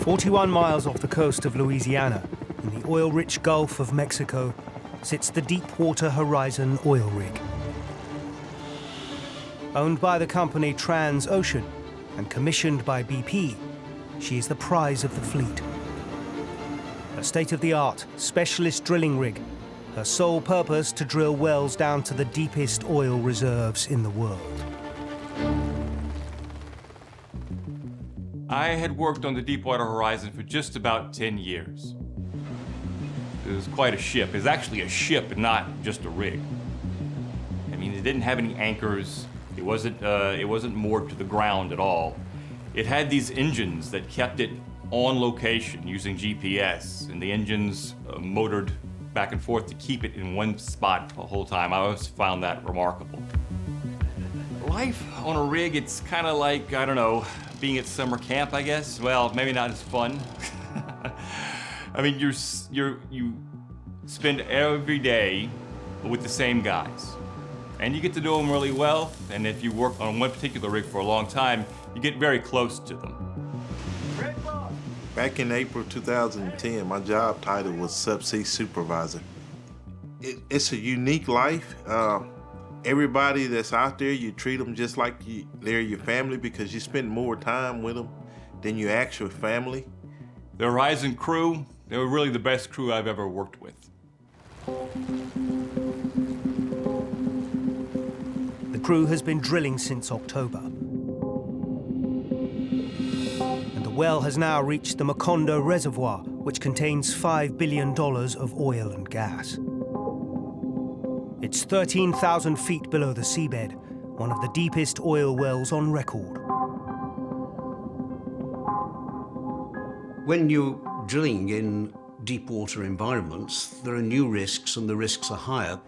41 miles off the coast of Louisiana, in the oil-rich Gulf of Mexico, sits the Deepwater Horizon oil rig. Owned by the company Transocean and commissioned by BP, she is the prize of the fleet. A state-of-the-art, specialist drilling rig, her sole purpose to drill wells down to the deepest oil reserves in the world. I had worked on the Deepwater Horizon for just about 10 years. It was quite a ship. It was actually a ship, not just a rig. I mean, it didn't have any anchors. It wasn't moored to the ground at all. It had these engines that kept it on location using GPS, and the engines motored back and forth to keep it in one spot the whole time. I always found that remarkable. Life on a rig, it's kind of like, I don't know, being at summer camp, I guess. Well, maybe not as fun. I mean, you spend every day with the same guys, and you get to know them really well. And if you work on one particular rig for a long time, you get very close to them. Back in April 2010, my job title was subsea supervisor. It's a unique life. Everybody that's out there, you treat them just like they're your family because you spend more time with them than your actual family. The Horizon crew, they were really the best crew I've ever worked with. The crew has been drilling since October. And the well has now reached the Macondo reservoir, which contains $5 billion of oil and gas. It's 13,000 feet below the seabed, one of the deepest oil wells on record. When you're drilling in deep water environments, there are new risks and the risks are higher.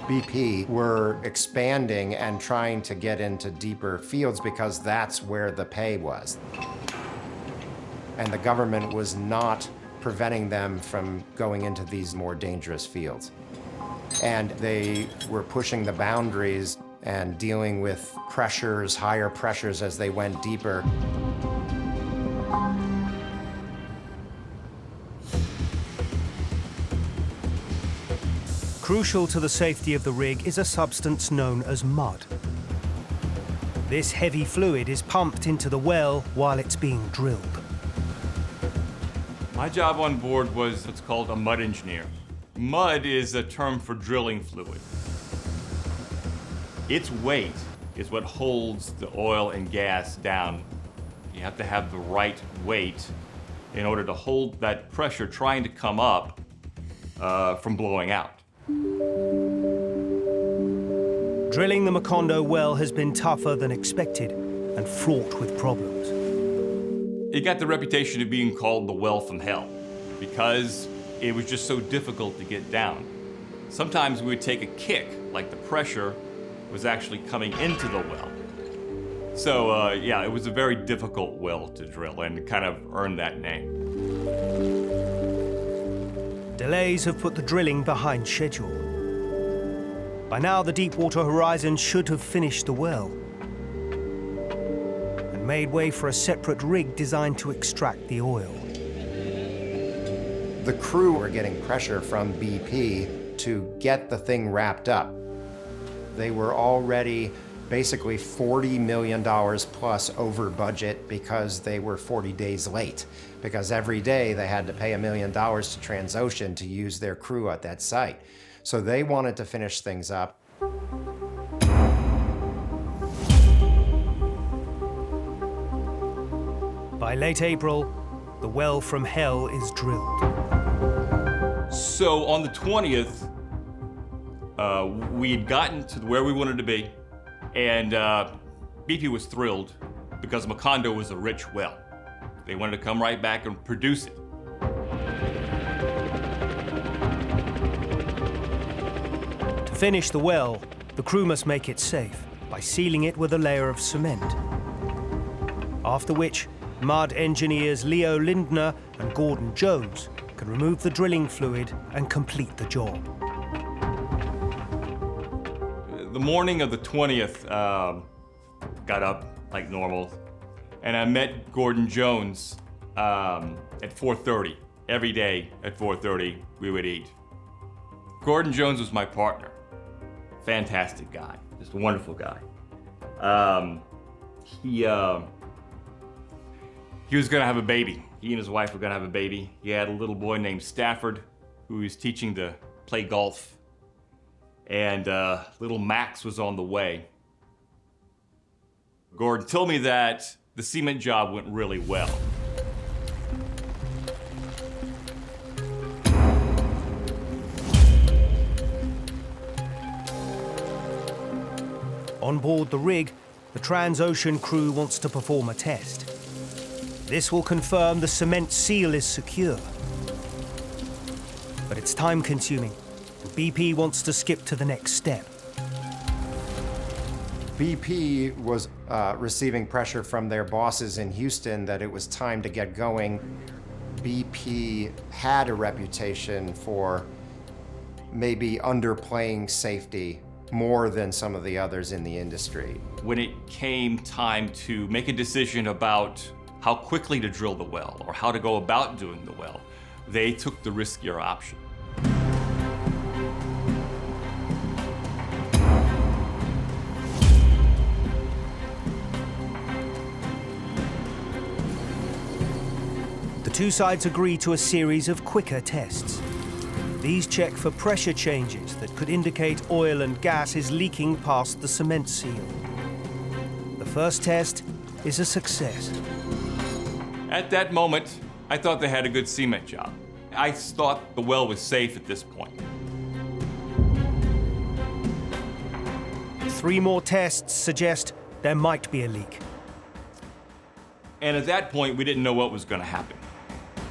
BP were expanding and trying to get into deeper fields because that's where the pay was. And the government was not preventing them from going into these more dangerous fields. And they were pushing the boundaries and dealing with pressures, higher pressures as they went deeper. Crucial to the safety of the rig is a substance known as mud. This heavy fluid is pumped into the well while it's being drilled. My job on board was what's called a mud engineer. Mud is a term for drilling fluid. Its weight is what holds the oil and gas down. You have to have the right weight in order to hold that pressure trying to come up from blowing out. Drilling the Macondo well has been tougher than expected and fraught with problems. It got the reputation of being called the well from hell because it was just so difficult to get down. Sometimes we would take a kick, like the pressure was actually coming into the well. So yeah, it was a very difficult well to drill and it kind of earned that name. Delays have put the drilling behind schedule. By now, the Deepwater Horizon should have finished the well and made way for a separate rig designed to extract the oil. The crew were getting pressure from BP to get the thing wrapped up. They were already basically $40 million plus over budget because they were 40 days late. Because every day they had to pay $1 million to Transocean to use their crew at that site. So they wanted to finish things up. By late April, the well from hell is drilled. So on the 20th, we had gotten to where we wanted to be, and BP was thrilled because Macondo was a rich well. They wanted to come right back and produce it. To finish the well, the crew must make it safe by sealing it with a layer of cement. After which, mud engineers Leo Lindner and Gordon Jones can remove the drilling fluid and complete the job. The morning of the 20th, got up like normal, and I met Gordon Jones at 4:30. Every day at 4:30, we would eat. Gordon Jones was my partner. Fantastic guy, just a wonderful guy. He was gonna have a baby. He and his wife were gonna have a baby. He had a little boy named Stafford who he was teaching to play golf. And little Max was on the way. Gordon told me that the cement job went really well. On board the rig, the Transocean crew wants to perform a test. This will confirm the cement seal is secure. But it's time-consuming, and BP wants to skip to the next step. BP was receiving pressure from their bosses in Houston that it was time to get going. BP had a reputation for maybe underplaying safety more than some of the others in the industry. When it came time to make a decision about how quickly to drill the well or how to go about doing the well, they took the riskier option. The two sides agree to a series of quicker tests. These check for pressure changes that could indicate oil and gas is leaking past the cement seal. The first test is a success. At that moment, I thought they had a good cement job. I thought the well was safe at this point. 3 more tests suggest there might be a leak. And at that point, we didn't know what was going to happen.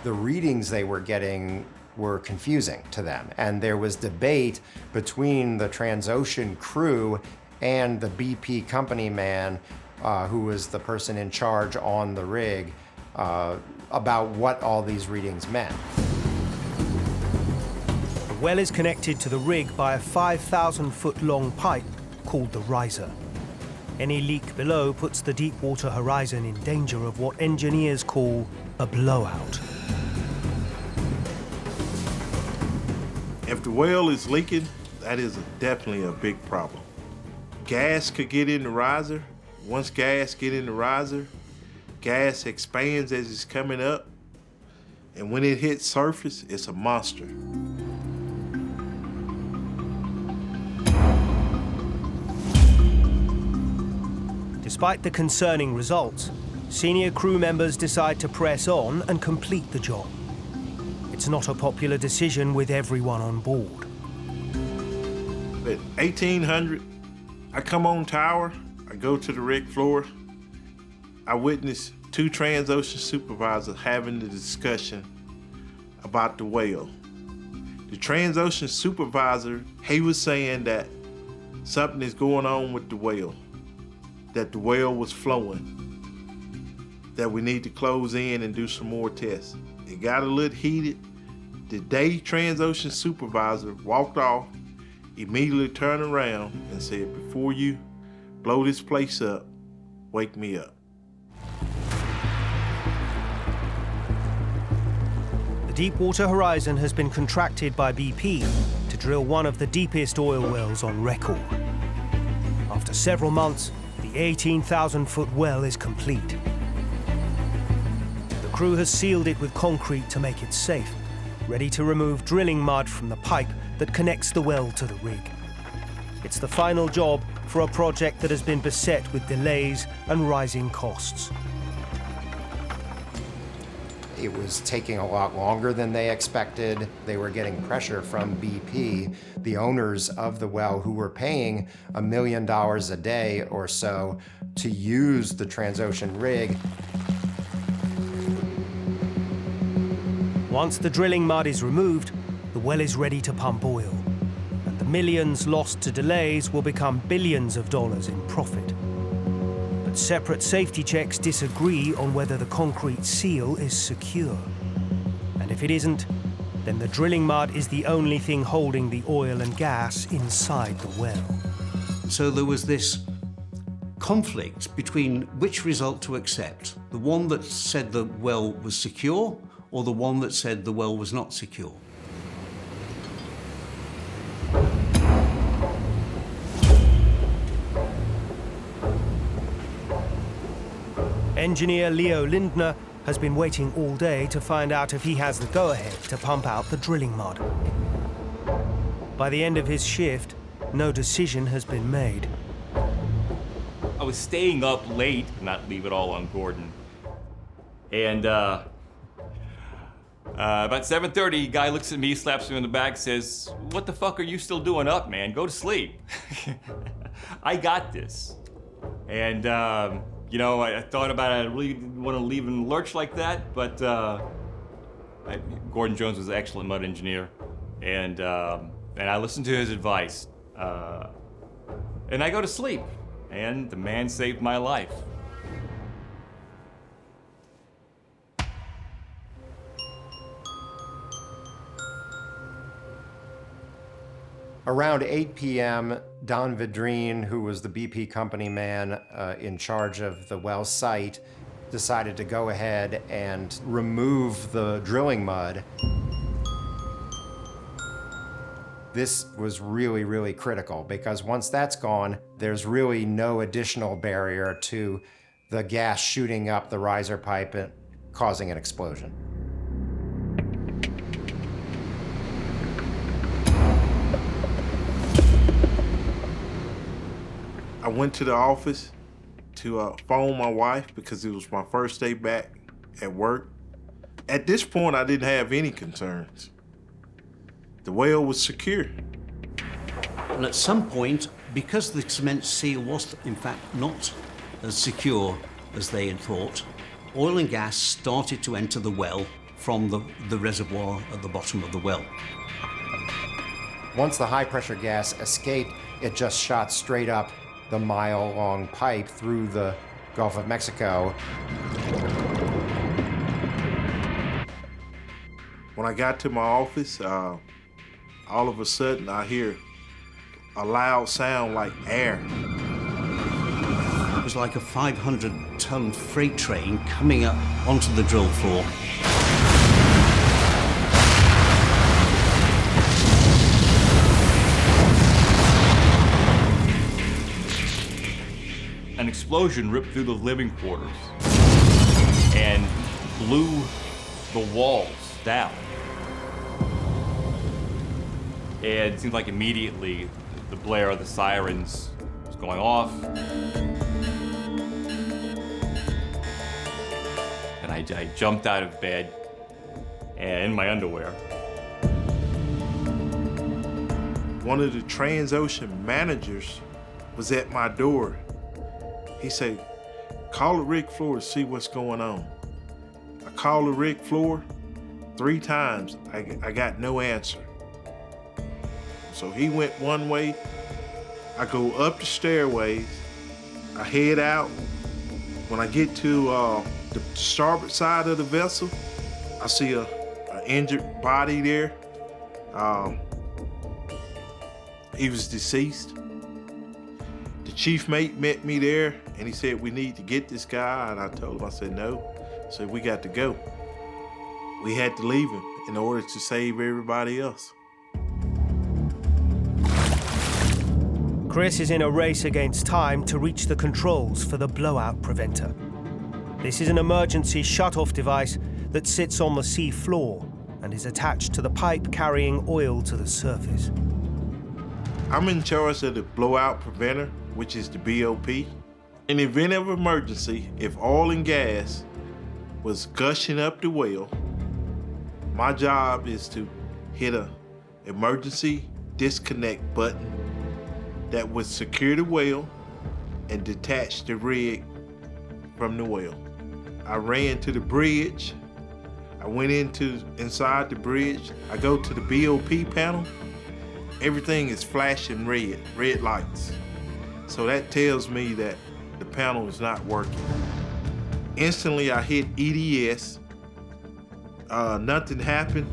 The readings they were getting were confusing to them, and there was debate between the Transocean crew and the BP company man, who was the person in charge on the rig, about what all these readings meant. The well is connected to the rig by a 5,000-foot-long pipe called the riser. Any leak below puts the Deepwater Horizon in danger of what engineers call a blowout. If the well is leaking, that is definitely a big problem. Gas could get in the riser. Once gas get in the riser, gas expands as it's coming up, and when it hits surface, it's a monster. Despite the concerning results, senior crew members decide to press on and complete the job. It's not a popular decision with everyone on board. At 1800, I come on tower, I go to the rig floor, I witness 2 Transocean supervisors having the discussion about the well. The Transocean supervisor, he was saying that something is going on with the well, that the well was flowing, that we need to close in and do some more tests. It got a little heated. The day Transocean supervisor walked off, immediately turned around and said, "Before you blow this place up, wake me up." The Deepwater Horizon has been contracted by BP to drill one of the deepest oil wells on record. After several months, the 18,000-foot well is complete. The crew has sealed it with concrete to make it safe, ready to remove drilling mud from the pipe that connects the well to the rig. It's the final job for a project that has been beset with delays and rising costs. It was taking a lot longer than they expected. They were getting pressure from BP, the owners of the well, who were paying $1 million a day or so to use the Transocean rig. Once the drilling mud is removed, the well is ready to pump oil, and the millions lost to delays will become billions of dollars in profit. But separate safety checks disagree on whether the concrete seal is secure. And if it isn't, then the drilling mud is the only thing holding the oil and gas inside the well. So there was this conflict between which result to accept, the one that said the well was secure or the one that said the well was not secure. Engineer Leo Lindner has been waiting all day to find out if he has the go-ahead to pump out the drilling mud. By the end of his shift, no decision has been made. I was staying up late, not leave it all on Gordon. And about 7:30, guy looks at me, slaps me on the back, says, "What the fuck are you still doing up, man? Go to sleep." I got this. And, you know, I thought about it. I really didn't want to leave in the lurch like that, but Gordon Jones was an excellent mud engineer. And I listened to his advice. And I go to sleep. And the man saved my life. Around 8 p.m., Don Vidrine, who was the BP company man in charge of the well site, decided to go ahead and remove the drilling mud. This was really, really critical because once that's gone, there's really no additional barrier to the gas shooting up the riser pipe and causing an explosion. I went to the office to phone my wife because it was my first day back at work. At this point, I didn't have any concerns. The well was secure. And at some point, because the cement seal was in fact not as secure as they had thought, oil and gas started to enter the well from the reservoir at the bottom of the well. Once the high pressure gas escaped, it just shot straight up the mile-long pipe through the Gulf of Mexico. When I got to my office, all of a sudden I hear a loud sound like air. It was like a 500-ton freight train coming up onto the drill floor. An explosion ripped through the living quarters and blew the walls down. And it seemed like immediately the blare of the sirens was going off. And I jumped out of bed and in my underwear. One of the Transocean managers was at my door. He said, "Call the rig floor to see what's going on." I called the rig floor 3 times. I got no answer. So he went one way. I go up the stairways. I head out. When I get to the starboard side of the vessel, I see an injured body there. He was deceased. The chief mate met me there and he said, "We need to get this guy." And I told him, I said, "No." I said, "We got to go." We had to leave him in order to save everybody else. Chris is in a race against time to reach the controls for the blowout preventer. This is an emergency shut-off device that sits on the sea floor and is attached to the pipe carrying oil to the surface. I'm in charge of the blowout preventer, which is the BOP. In the event of emergency, if oil and gas was gushing up the well, my job is to hit an emergency disconnect button that would secure the well and detach the rig from the well. I ran to the bridge. I went inside the bridge. I go to the BOP panel. Everything is flashing red lights. So that tells me that the panel is not working. Instantly, I hit EDS. Nothing happened.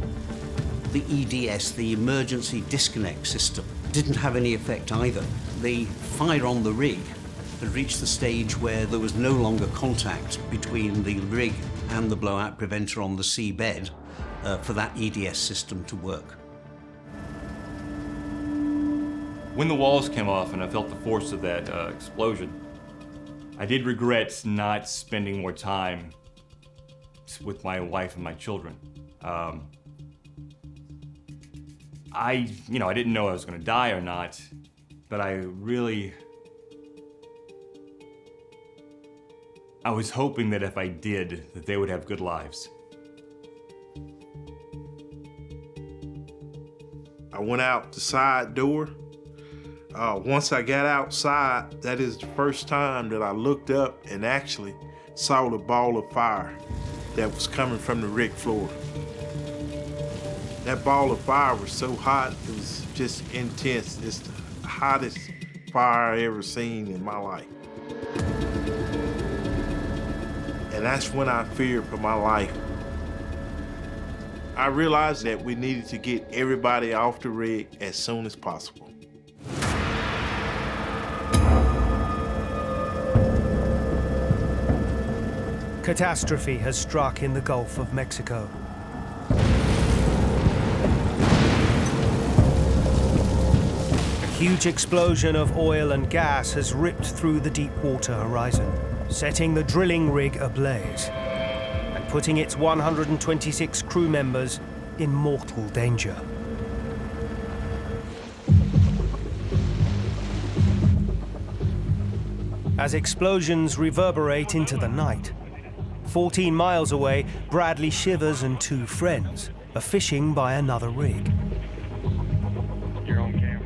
The EDS, the emergency disconnect system, didn't have any effect either. The fire on the rig had reached the stage where there was no longer contact between the rig and the blowout preventer on the seabed for that EDS system to work. When the walls came off and I felt the force of that explosion, I did regret not spending more time with my wife and my children. I didn't know I was going to die or not, but I was hoping that if I did, that they would have good lives. I went out the side door. Once I got outside, that is the first time that I looked up and actually saw the ball of fire that was coming from the rig floor. That ball of fire was so hot, it was just intense. It's the hottest fire I ever seen in my life. And that's when I feared for my life. I realized that we needed to get everybody off the rig as soon as possible. Catastrophe has struck in the Gulf of Mexico. A huge explosion of oil and gas has ripped through the Deepwater Horizon, setting the drilling rig ablaze and putting its 126 crew members in mortal danger. As explosions reverberate into the night, 14 miles away, Bradley Shivers and two friends are fishing by another rig. You're on camera.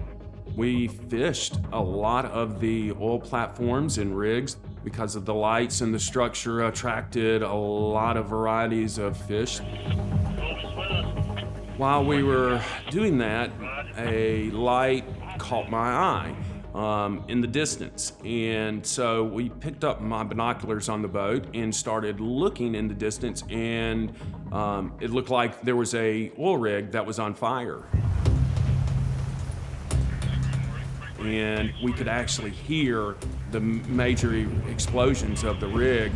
We fished a lot of the oil platforms and rigs because of the lights and the structure attracted a lot of varieties of fish. While we were doing that, a light caught my eye in the distance. And so we picked up my binoculars on the boat and started looking in the distance, and it looked like there was a oil rig that was on fire. And we could actually hear the major explosions of the rig.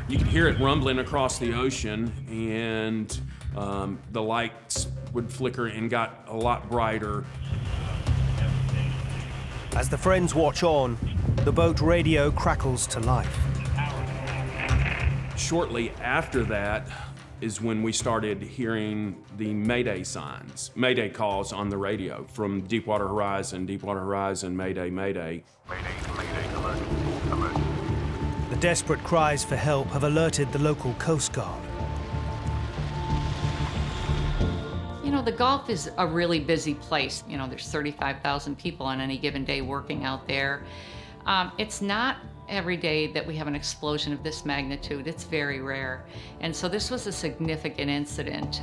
You could hear it rumbling across the ocean, and the lights would flicker and got a lot brighter. As the friends watch on, the boat radio crackles to life. Shortly after that is when we started hearing the Mayday signs, Mayday calls on the radio from Deepwater Horizon, Mayday, Mayday. The desperate cries for help have alerted the local Coast Guard. You know, the Gulf is a really busy place. You know, there's 35,000 people on any given day working out there. It's not every day that we have an explosion of this magnitude. It's very rare. And so this was a significant incident.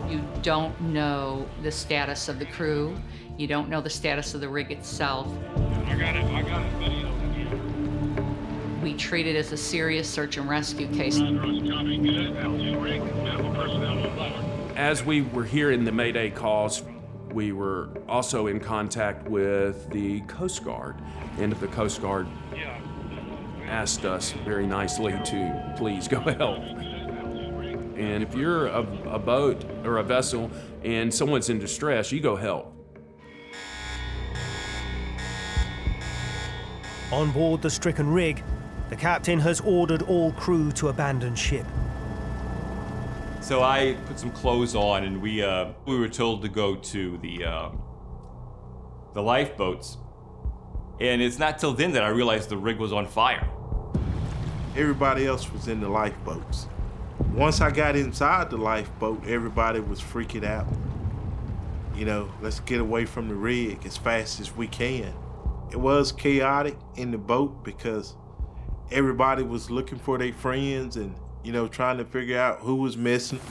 You don't know the status of the crew. You don't know the status of the rig itself. I got it video. We treat it as a serious search and rescue case. As we were hearing the Mayday calls, we were also in contact with the Coast Guard, and the Coast Guard asked us very nicely to please go help. And if you're a boat or a vessel and someone's in distress, you go help. On board the stricken rig, the captain has ordered all crew to abandon ship. So I put some clothes on, and we were told to go to the lifeboats. And it's not till then that I realized the rig was on fire. Everybody else was in the lifeboats. Once I got inside the lifeboat, everybody was freaking out. You know, let's get away from the rig as fast as we can. It was chaotic in the boat because everybody was looking for their friends and, you know, trying to figure out who was missing.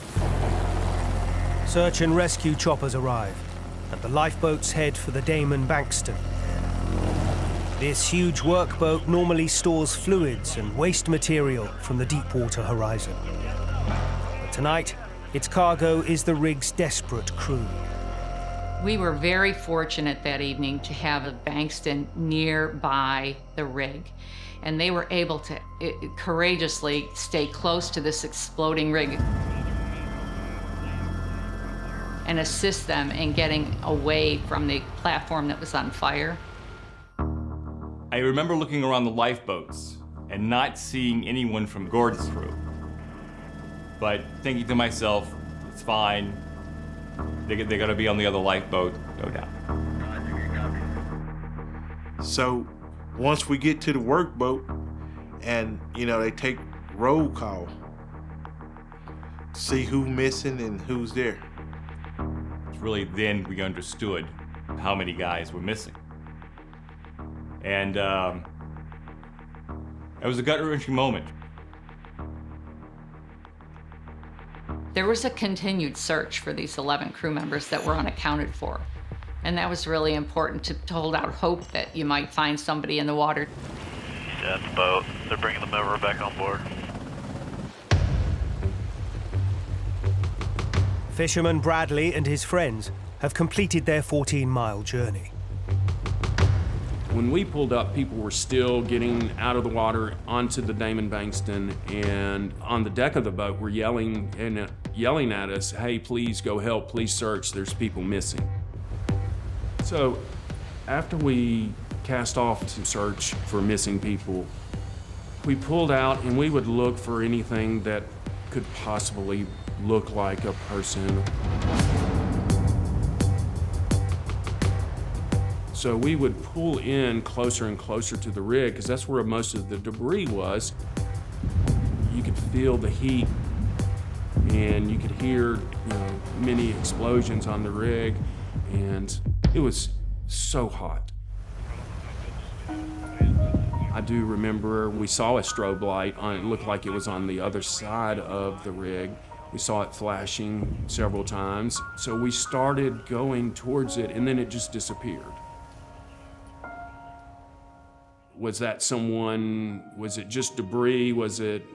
Search and rescue choppers arrive, and the lifeboats head for the Damon Bankston. This huge workboat normally stores fluids and waste material from the Deepwater Horizon. But tonight, its cargo is the rig's desperate crew. We were very fortunate that evening to have a Bankston nearby the rig, and they were able to courageously stay close to this exploding rig and assist them in getting away from the platform that was on fire. I remember looking around the lifeboats and not seeing anyone from Gordon's crew, but thinking to myself, it's fine. They're gonna be on the other lifeboat, no doubt. So once we get to the workboat and, they take roll call, see who's missing and who's there. It's really then we understood how many guys were missing. And it was a gut-wrenching moment. There was a continued search for these 11 crew members that were unaccounted for. And that was really important to hold out hope that you might find somebody in the water. Yeah, the boat. They're bringing the mover back on board. Fisherman Bradley and his friends have completed their 14-mile journey. When we pulled up, people were still getting out of the water onto the Damon Bankston, and on the deck of the boat were yelling at us, hey, please go help, please search, there's people missing. So after we cast off to search for missing people, we pulled out and we would look for anything that could possibly look like a person. So we would pull in closer and closer to the rig because that's where most of the debris was. You could feel the heat and you could hear many explosions on the rig, and it was so hot. I do remember we saw a strobe light it looked like it was on the other side of the rig. We saw it flashing several times. So we started going towards it and then it just disappeared. Was that someone? Was it just debris? Was it,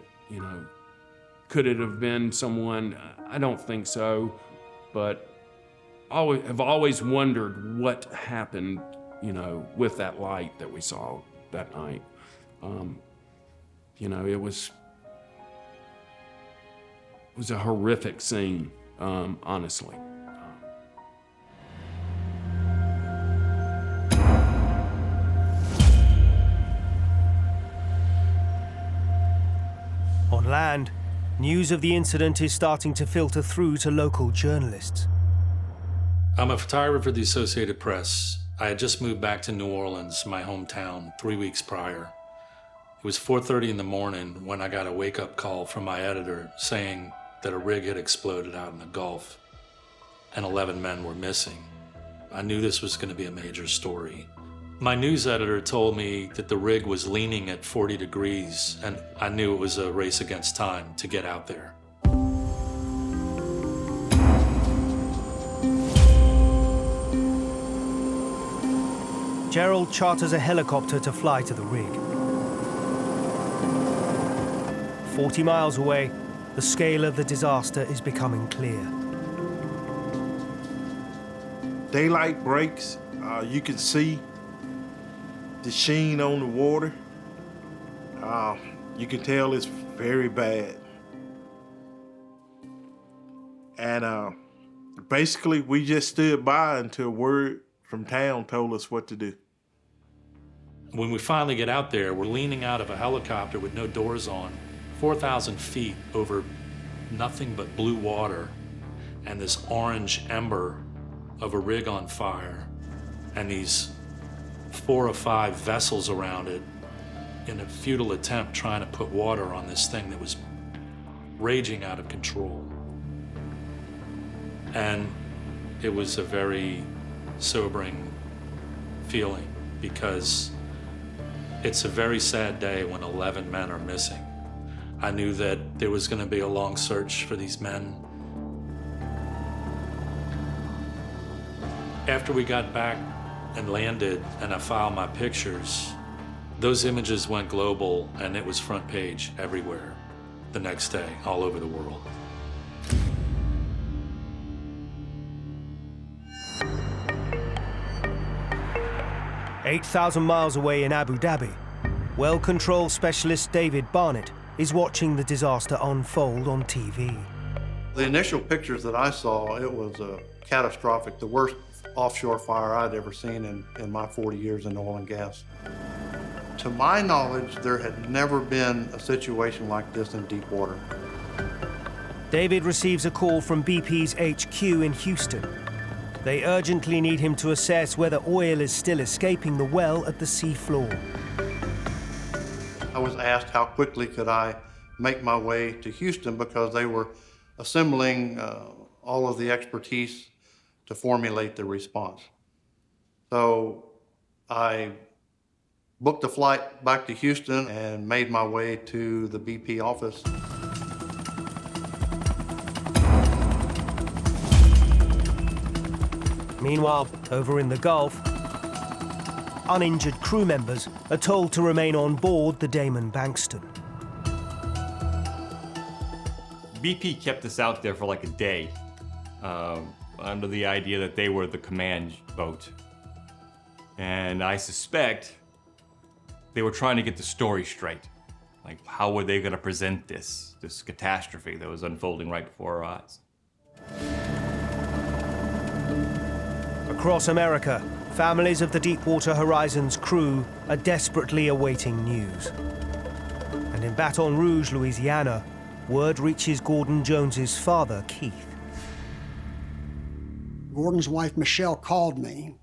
could it have been someone? I don't think so, but I've always wondered what happened, with that light that we saw that night. It was a horrific scene, honestly. On land, news of the incident is starting to filter through to local journalists. I'm a photographer for the Associated Press. I had just moved back to New Orleans, my hometown, 3 weeks prior. It was 4:30 in the morning when I got a wake-up call from my editor saying that a rig had exploded out in the Gulf and 11 men were missing. I knew this was going to be a major story. My news editor told me that the rig was leaning at 40 degrees, and I knew it was a race against time to get out there. Gerald charters a helicopter to fly to the rig. 40 miles away, the scale of the disaster is becoming clear. Daylight breaks, you can see the sheen on the water. You can tell it's very bad. And basically, we just stood by until word from town told us what to do. When we finally get out there, we're leaning out of a helicopter with no doors on, 4,000 feet over nothing but blue water and this orange ember of a rig on fire and these 4 or 5 vessels around it in a futile attempt trying to put water on this thing that was raging out of control. And it was a very sobering feeling because it's a very sad day when 11 men are missing. I knew that there was going to be a long search for these men. After we got back and landed and I filed my pictures, those images went global and it was front page everywhere the next day, all over the world. 8,000 miles away in Abu Dhabi, well control specialist David Barnett is watching the disaster unfold on TV. The initial pictures that I saw, it was catastrophic, the worst offshore fire I'd ever seen in my 40 years in oil and gas. To my knowledge, there had never been a situation like this in deep water. David receives a call from BP's HQ in Houston. They urgently need him to assess whether oil is still escaping the well at the sea floor. I was asked how quickly could I make my way to Houston because they were assembling all of the expertise to formulate the response. So I booked a flight back to Houston and made my way to the BP office. Meanwhile, over in the Gulf, uninjured crew members are told to remain on board the Damon Bankston. BP kept us out there for like a day under the idea that they were the command boat. And I suspect they were trying to get the story straight. Like, how were they going to present this catastrophe that was unfolding right before our eyes? Across America, families of the Deepwater Horizon's crew are desperately awaiting news. And in Baton Rouge, Louisiana, word reaches Gordon Jones's father, Keith. Gordon's wife, Michelle, called me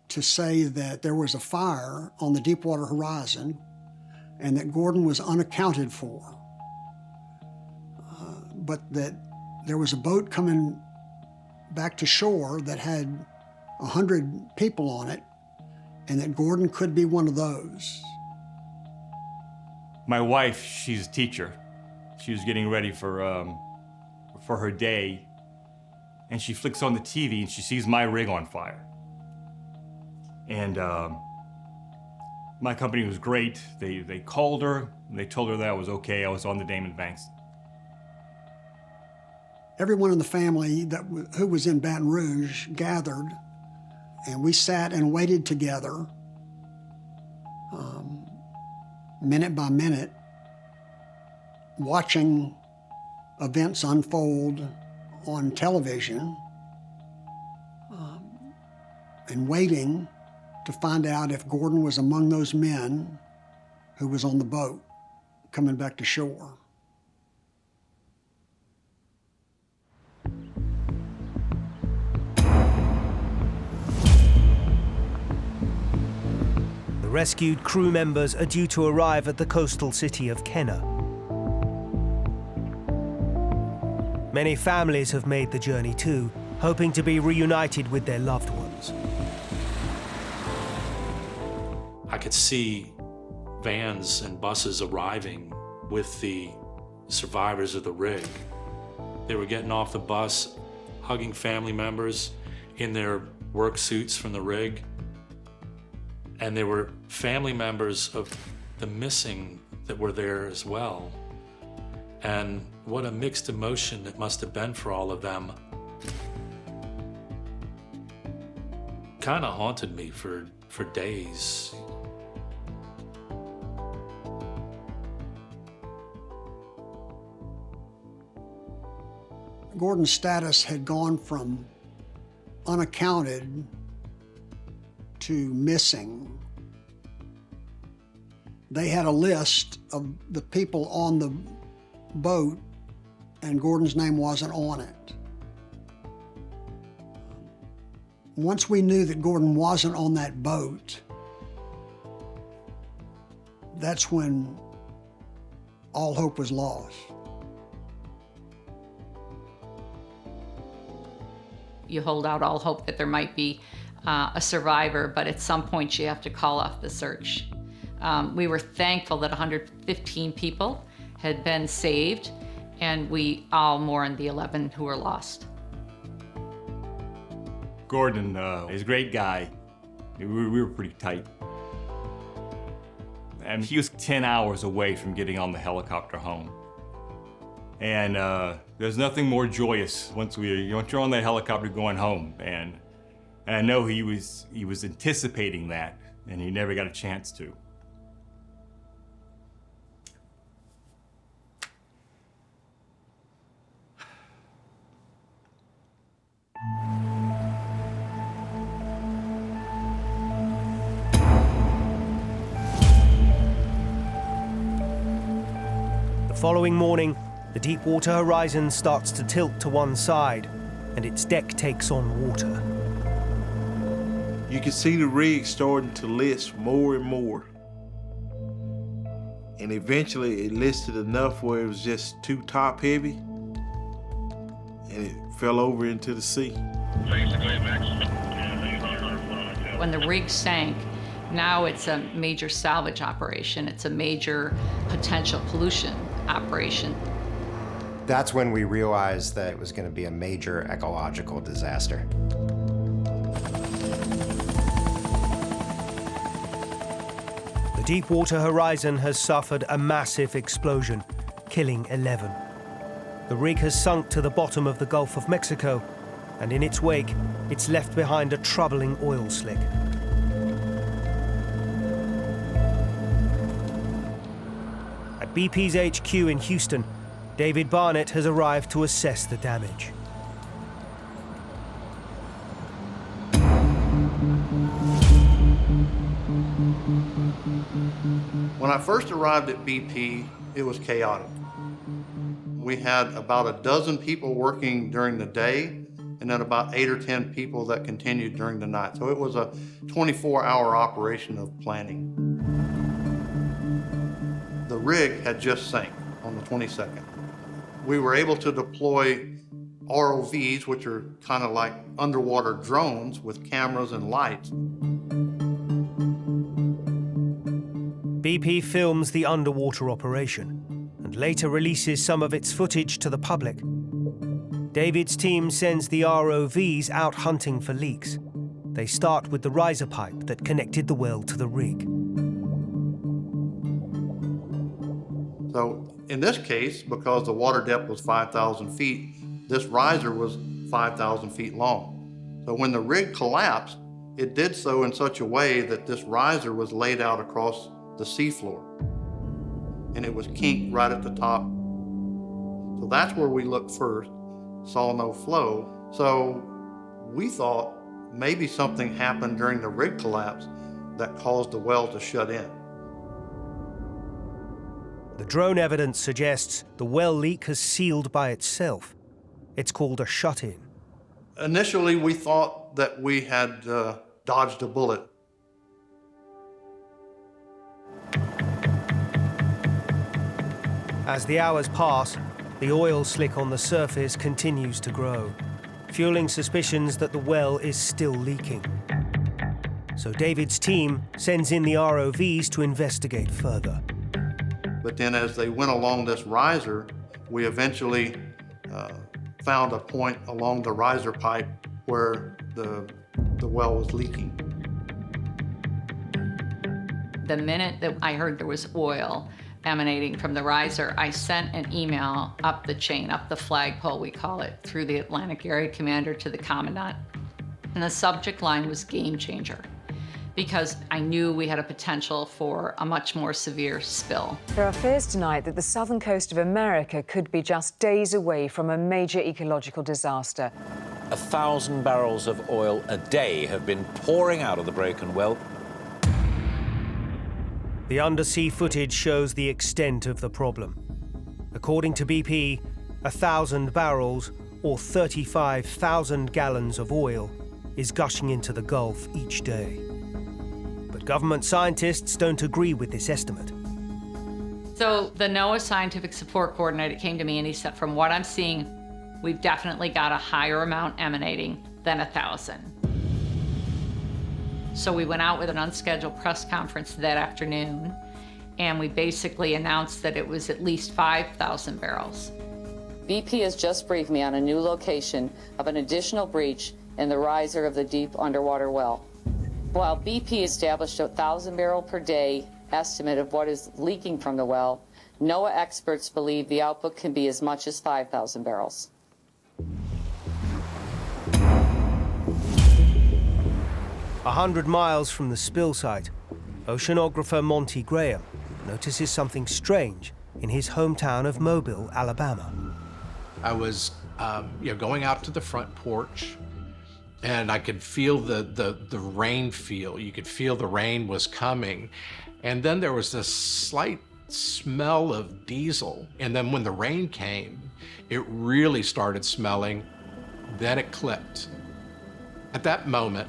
to say that there was a fire on the Deepwater Horizon and that Gordon was unaccounted for, but that there was a boat coming back to shore that had 100 people on it, and that Gordon could be one of those. My wife, she's a teacher. She was getting ready for her day, and she flicks on the TV and she sees my rig on fire. And my company was great. They called her and they told her that I was okay. I was on the Damon Banks. Everyone in the family who was in Baton Rouge gathered, and we sat and waited together, minute by minute, watching events unfold on television, and waiting to find out if Gordon was among those men who was on the boat coming back to shore. The rescued crew members are due to arrive at the coastal city of Kenner. Many families have made the journey too, hoping to be reunited with their loved ones. I could see vans and buses arriving with the survivors of the rig. They were getting off the bus, hugging family members in their work suits from the rig. And there were family members of the missing that were there as well. And what a mixed emotion it must have been for all of them. Kind of haunted me for days. Gordon's status had gone from unaccounted to missing. They had a list of the people on the boat, and Gordon's name wasn't on it. Once we knew that Gordon wasn't on that boat, that's when all hope was lost. You hold out all hope that there might be a survivor, but at some point you have to call off the search. We were thankful that 115 people had been saved, and we all mourned the 11 who were lost. Gordon is a great guy. We were pretty tight. And he was 10 hours away from getting on the helicopter home. And there's nothing more joyous once you're on that helicopter going home. And And I know he was anticipating that, and he never got a chance to. The following morning, the Deepwater Horizon starts to tilt to one side, and its deck takes on water. You can see the rig starting to list more and more. And eventually it listed enough where it was just too top heavy, and it fell over into the sea. When the rig sank, now it's a major salvage operation. It's a major potential pollution operation. That's when we realized that it was going to be a major ecological disaster. The Deepwater Horizon has suffered a massive explosion, killing 11. The rig has sunk to the bottom of the Gulf of Mexico, and in its wake, it's left behind a troubling oil slick. At BP's HQ in Houston, David Barnett has arrived to assess the damage. When I first arrived at BP, it was chaotic. We had about a dozen people working during the day, and then about 8 or 10 people that continued during the night. So it was a 24-hour operation of planning. The rig had just sank on the 22nd. We were able to deploy ROVs, which are kind of like underwater drones with cameras and lights. BP films the underwater operation and later releases some of its footage to the public. David's team sends the ROVs out hunting for leaks. They start with the riser pipe that connected the well to the rig. So in this case, because the water depth was 5,000 feet, this riser was 5,000 feet long. So when the rig collapsed, it did so in such a way that this riser was laid out across the seafloor, and it was kinked right at the top. So that's where we looked first, saw no flow. So we thought maybe something happened during the rig collapse that caused the well to shut in. The drone evidence suggests the well leak has sealed by itself. It's called a shut-in. Initially, we thought that we had dodged a bullet. As the hours pass, the oil slick on the surface continues to grow, fueling suspicions that the well is still leaking. So David's team sends in the ROVs to investigate further. But then as they went along this riser, we eventually found a point along the riser pipe where the well was leaking. The minute that I heard there was oil emanating from the riser, I sent an email up the chain, up the flagpole, we call it, through the Atlantic Area Commander to the Commandant. And the subject line was game changer, because I knew we had a potential for a much more severe spill. There are fears tonight that the southern coast of America could be just days away from a major ecological disaster. 1,000 barrels of oil a day have been pouring out of the broken well. The undersea footage shows the extent of the problem. According to BP, 1,000 barrels, or 35,000 gallons of oil, is gushing into the Gulf each day. But government scientists don't agree with this estimate. So the NOAA Scientific Support Coordinator came to me and he said, from what I'm seeing, we've definitely got a higher amount emanating than 1,000. So we went out with an unscheduled press conference that afternoon, and we basically announced that it was at least 5,000 barrels. BP has just briefed me on a new location of an additional breach in the riser of the deep underwater well. While BP established a 1,000 barrel per day estimate of what is leaking from the well, NOAA experts believe the output can be as much as 5,000 barrels. 100 miles from the spill site, oceanographer Monty Graham notices something strange in his hometown of Mobile, Alabama. I was going out to the front porch, and I could feel the rain feel. You could feel the rain was coming. And then there was this slight smell of diesel. And then when the rain came, it really started smelling. Then it clicked. At that moment,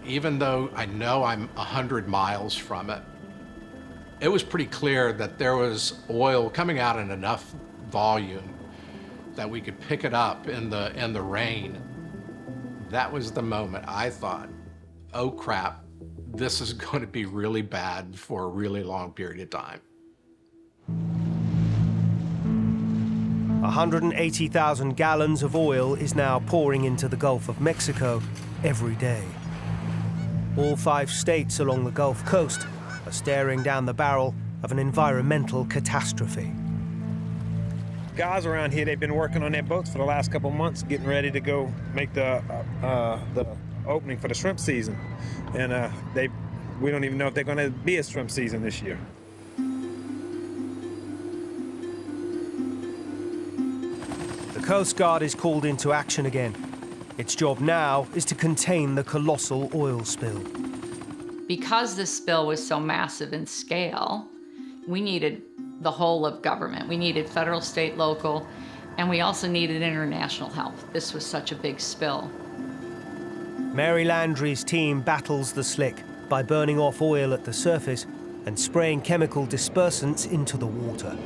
even though I know I'm 100 miles from it, it was pretty clear that there was oil coming out in enough volume that we could pick it up in the rain. That was the moment I thought, oh crap, this is going to be really bad for a really long period of time. 180,000 gallons of oil is now pouring into the Gulf of Mexico every day. All 5 states along the Gulf Coast are staring down the barrel of an environmental catastrophe. Guys around here, they've been working on their boats for the last couple months, getting ready to go make the opening for the shrimp season. And we don't even know if they're going to be a shrimp season this year. The Coast Guard is called into action again. Its job now is to contain the colossal oil spill. Because this spill was so massive in scale, we needed the whole of government. We needed federal, state, local, and we also needed international help. This was such a big spill. Mary Landry's team battles the slick by burning off oil at the surface and spraying chemical dispersants into the water.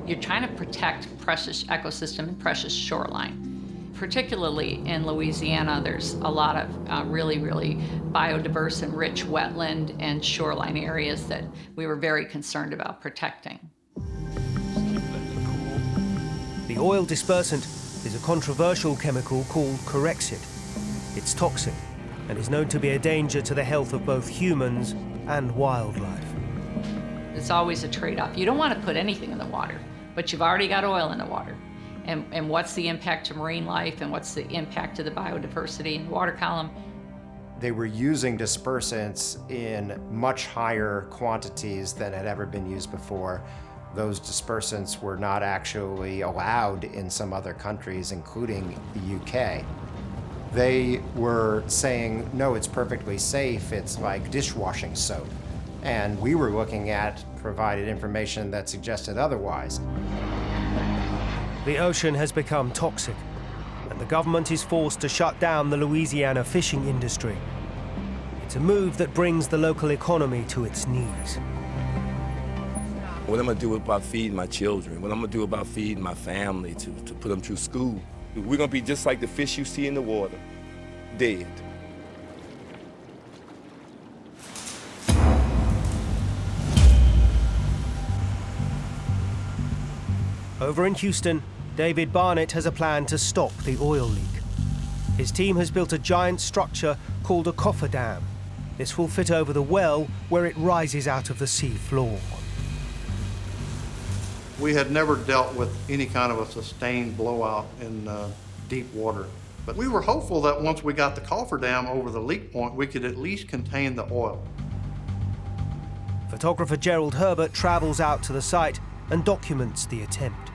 You're trying to protect precious ecosystem and precious shoreline. Particularly in Louisiana, there's a lot of really, really biodiverse and rich wetland and shoreline areas that we were very concerned about protecting. The oil dispersant is a controversial chemical called Corexit. It's toxic and is known to be a danger to the health of both humans and wildlife. It's always a trade-off. You don't want to put anything in the water, but you've already got oil in the water. And what's the impact to marine life, and what's the impact to the biodiversity in the water column? They were using dispersants in much higher quantities than had ever been used before. Those dispersants were not actually allowed in some other countries, including the UK. They were saying, no, it's perfectly safe, it's like dishwashing soap. And we were looking at provided information that suggested otherwise. The ocean has become toxic, and the government is forced to shut down the Louisiana fishing industry. It's a move that brings the local economy to its knees. What I'm gonna do about feeding my children, what I'm gonna do about feeding my family, to put them through school. We're gonna be just like the fish you see in the water, dead. Over in Houston, David Barnett has a plan to stop the oil leak. His team has built a giant structure called a cofferdam. This will fit over the well where it rises out of the sea floor. We had never dealt with any kind of a sustained blowout in deep water. But we were hopeful that once we got the cofferdam over the leak point, we could at least contain the oil. Photographer Gerald Herbert travels out to the site and documents the attempt.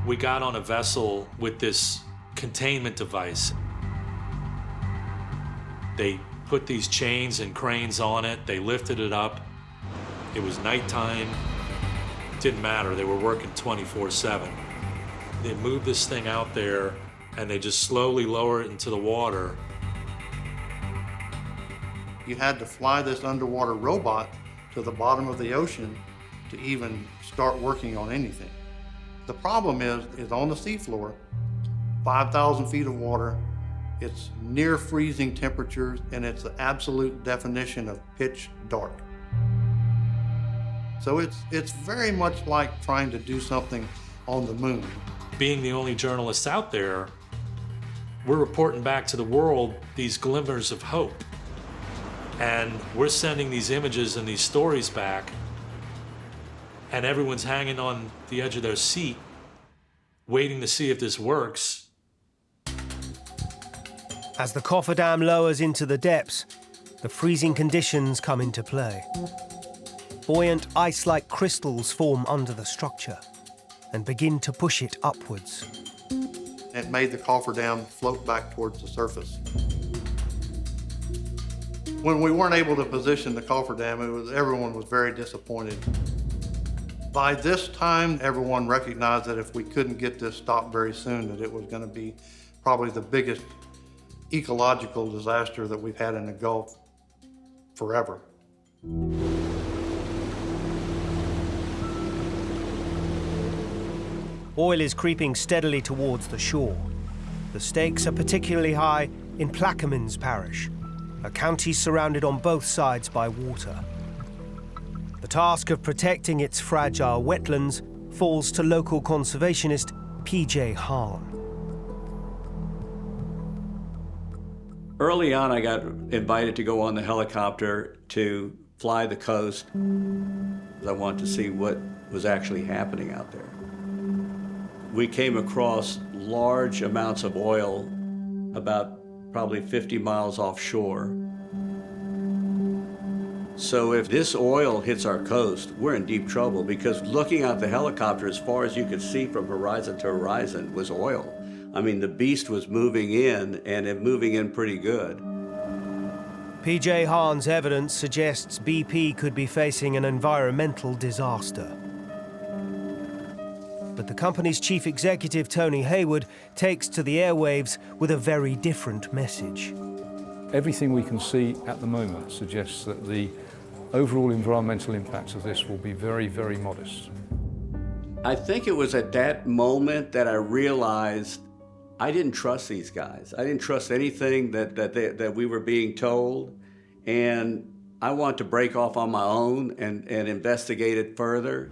We got on a vessel with this containment device. They put these chains and cranes on it. They lifted it up. It was nighttime. Didn't matter. They were working 24/7. They moved this thing out there and they just slowly lower it into the water. You had to fly this underwater robot to the bottom of the ocean to even start working on anything. The problem is on the seafloor, 5,000 feet of water, it's near freezing temperatures, and it's the absolute definition of pitch dark. So it's very much like trying to do something on the moon. Being the only journalists out there, we're reporting back to the world these glimmers of hope. And we're sending these images and these stories back, and everyone's hanging on the edge of their seat, waiting to see if this works. As the cofferdam lowers into the depths, the freezing conditions come into play. Buoyant ice-like crystals form under the structure and begin to push it upwards. It made the cofferdam float back towards the surface. When we weren't able to position the cofferdam, everyone was very disappointed. By this time, everyone recognized that if we couldn't get this stopped very soon, that it was going to be probably the biggest ecological disaster that we've had in the Gulf forever. Oil is creeping steadily towards the shore. The stakes are particularly high in Plaquemines Parish, a county surrounded on both sides by water. The task of protecting its fragile wetlands falls to local conservationist P.J. Hahn. Early on, I got invited to go on the helicopter to fly the coast. I wanted to see what was actually happening out there. We came across large amounts of oil about probably 50 miles offshore. So if this oil hits our coast, we're in deep trouble, because looking out the helicopter, as far as you could see from horizon to horizon, was oil. I mean, the beast was moving in, and it moving in pretty good. P.J. Hahn's evidence suggests BP could be facing an environmental disaster. But the company's chief executive, Tony Hayward, takes to the airwaves with a very different message. Everything we can see at the moment suggests that the overall environmental impacts of this will be very, very modest. I think it was at that moment that I realized I didn't trust these guys. I didn't trust anything that we were being told, and I wanted to break off on my own and investigate it further.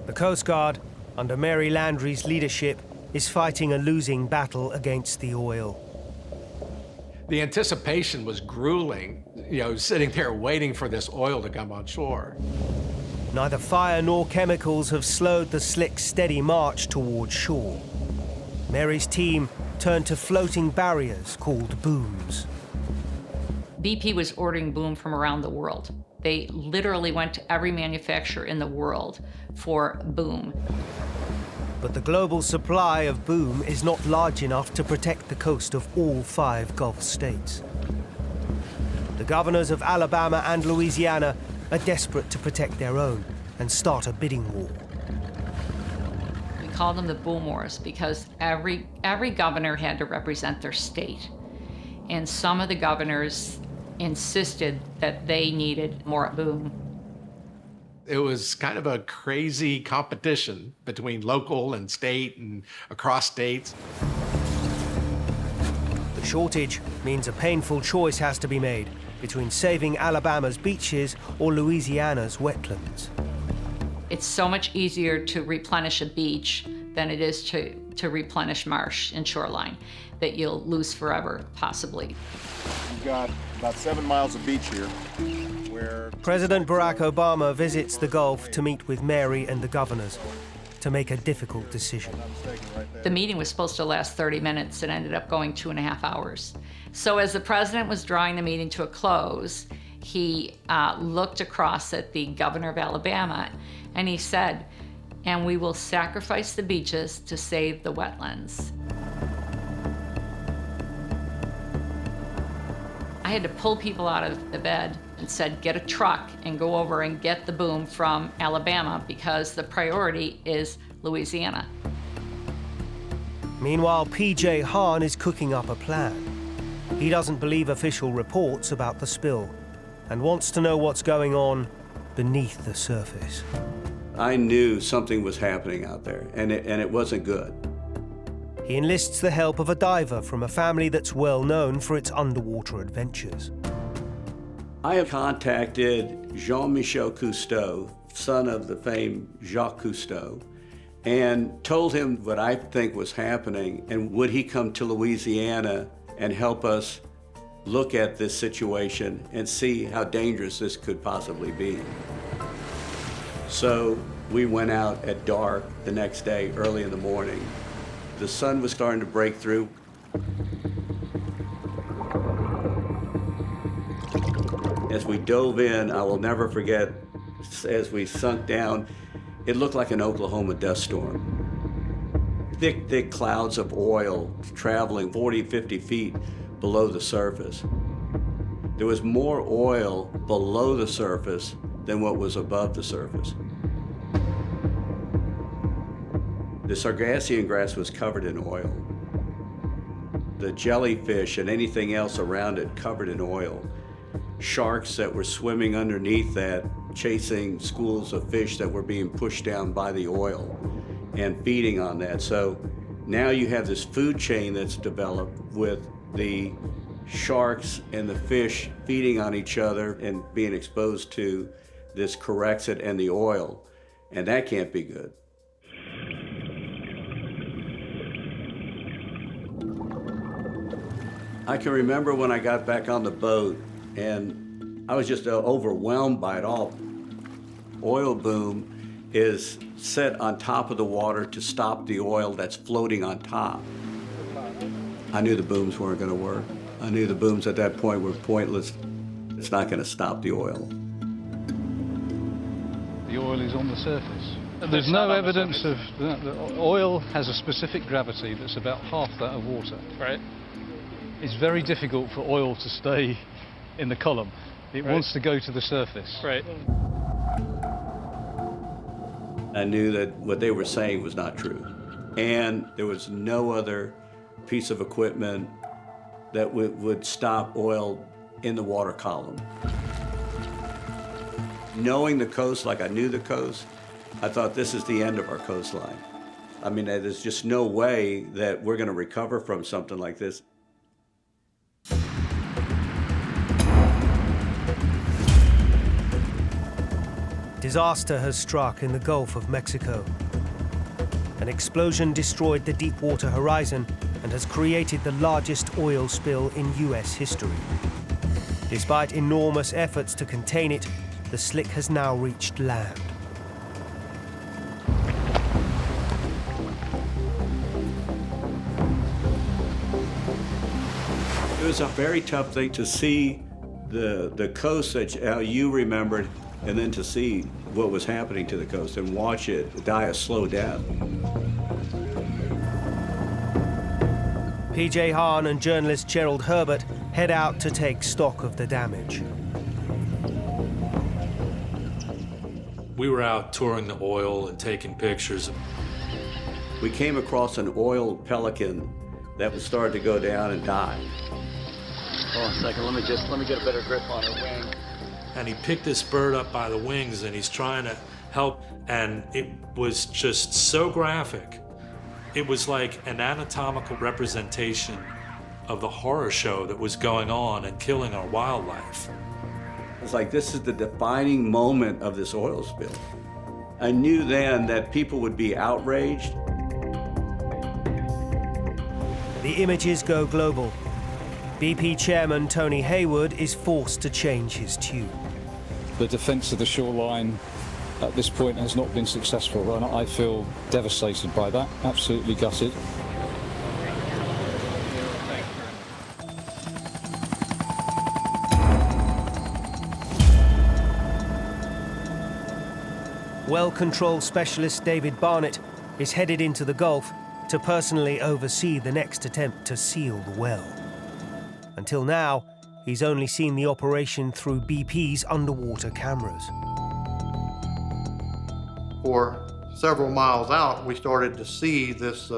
The Coast Guard, under Mary Landry's leadership, is fighting a losing battle against the oil. The anticipation was grueling, sitting there waiting for this oil to come on shore. Neither fire nor chemicals have slowed the slick, steady march towards shore. Mary's team turned to floating barriers called booms. BP was ordering boom from around the world. They literally went to every manufacturer in the world for boom. But the global supply of boom is not large enough to protect the coast of all 5 Gulf states. The governors of Alabama and Louisiana are desperate to protect their own and start a bidding war. We call them the boom wars because every governor had to represent their state. And some of the governors insisted that they needed more boom. It was kind of a crazy competition between local and state and across states. The shortage means a painful choice has to be made between saving Alabama's beaches or Louisiana's wetlands. It's so much easier to replenish a beach than it is to replenish marsh and shoreline that you'll lose forever, possibly. We've got about 7 miles of beach here where... President Barack Obama visits the Gulf to meet with Mary and the governors to make a difficult decision. The meeting was supposed to last 30 minutes. It ended up going 2.5 hours. So as the president was drawing the meeting to a close, he looked across at the governor of Alabama and he said, "And we will sacrifice the beaches to save the wetlands." I had to pull people out of the bed and said, get a truck and go over and get the boom from Alabama because the priority is Louisiana. Meanwhile, P.J. Hahn is cooking up a plan. He doesn't believe official reports about the spill and wants to know what's going on beneath the surface. I knew something was happening out there, and it wasn't good. He enlists the help of a diver from a family that's well known for its underwater adventures. I have contacted Jean-Michel Cousteau, son of the famed Jacques Cousteau, and told him what I think was happening, and would he come to Louisiana and help us look at this situation and see how dangerous this could possibly be. So We went out at dark the next day, early in the morning. The sun was starting to break through. As we dove in, I will never forget, as we sunk down, it looked like an Oklahoma dust storm. Thick, thick clouds of oil traveling 40, 50 feet below the surface. There was more oil below the surface than what was above the surface. The Sargassian grass was covered in oil. The jellyfish and anything else around it covered in oil. Sharks that were swimming underneath that, chasing schools of fish that were being pushed down by the oil and feeding on that. So now you have this food chain that's developed with the sharks and the fish feeding on each other and being exposed to this Corexit and the oil, and that can't be good. I can remember when I got back on the boat and I was just overwhelmed by it all. Oil boom is set on top of the water to stop the oil that's floating on top. I knew the booms weren't going to work. I knew the booms at that point were pointless. It's not going to stop the oil. The oil is on the surface. There's no evidence of that. The oil has a specific gravity that's about half that of water. Right. It's very difficult for oil to stay in the column. It wants to go to the surface. Right. I knew that what they were saying was not true. And there was no other piece of equipment that would stop oil in the water column. Knowing the coast like I knew the coast, I thought this is the end of our coastline. I mean, there's just no way that we're going to recover from something like this. Disaster has struck in the Gulf of Mexico. An explosion destroyed the Deepwater Horizon and has created the largest oil spill in US history. Despite enormous efforts to contain it, the slick has now reached land. It was a very tough thing to see the coast that how you remembered, and then to see what was happening to the coast and watch it die a slow death. PJ Hahn and journalist Gerald Herbert head out to take stock of the damage. We were out touring the oil and taking pictures. We came across an oil pelican that was starting to go down and die. Hold on a second, let me get a better grip on her wing. And he picked this bird up by the wings and he's trying to help, and it was just so graphic. It was like an anatomical representation of the horror show that was going on and killing our wildlife. It's like, this is the defining moment of this oil spill. I knew then that people would be outraged. The images go global. BP chairman Tony Hayward is forced to change his tune. The defence of the shoreline at this point has not been successful, and I feel devastated by that, absolutely gutted. Well Control Specialist David Barnett is headed into the Gulf to personally oversee the next attempt to seal the well. Until now, he's only seen the operation through BP's underwater cameras. For several miles out, we started to see this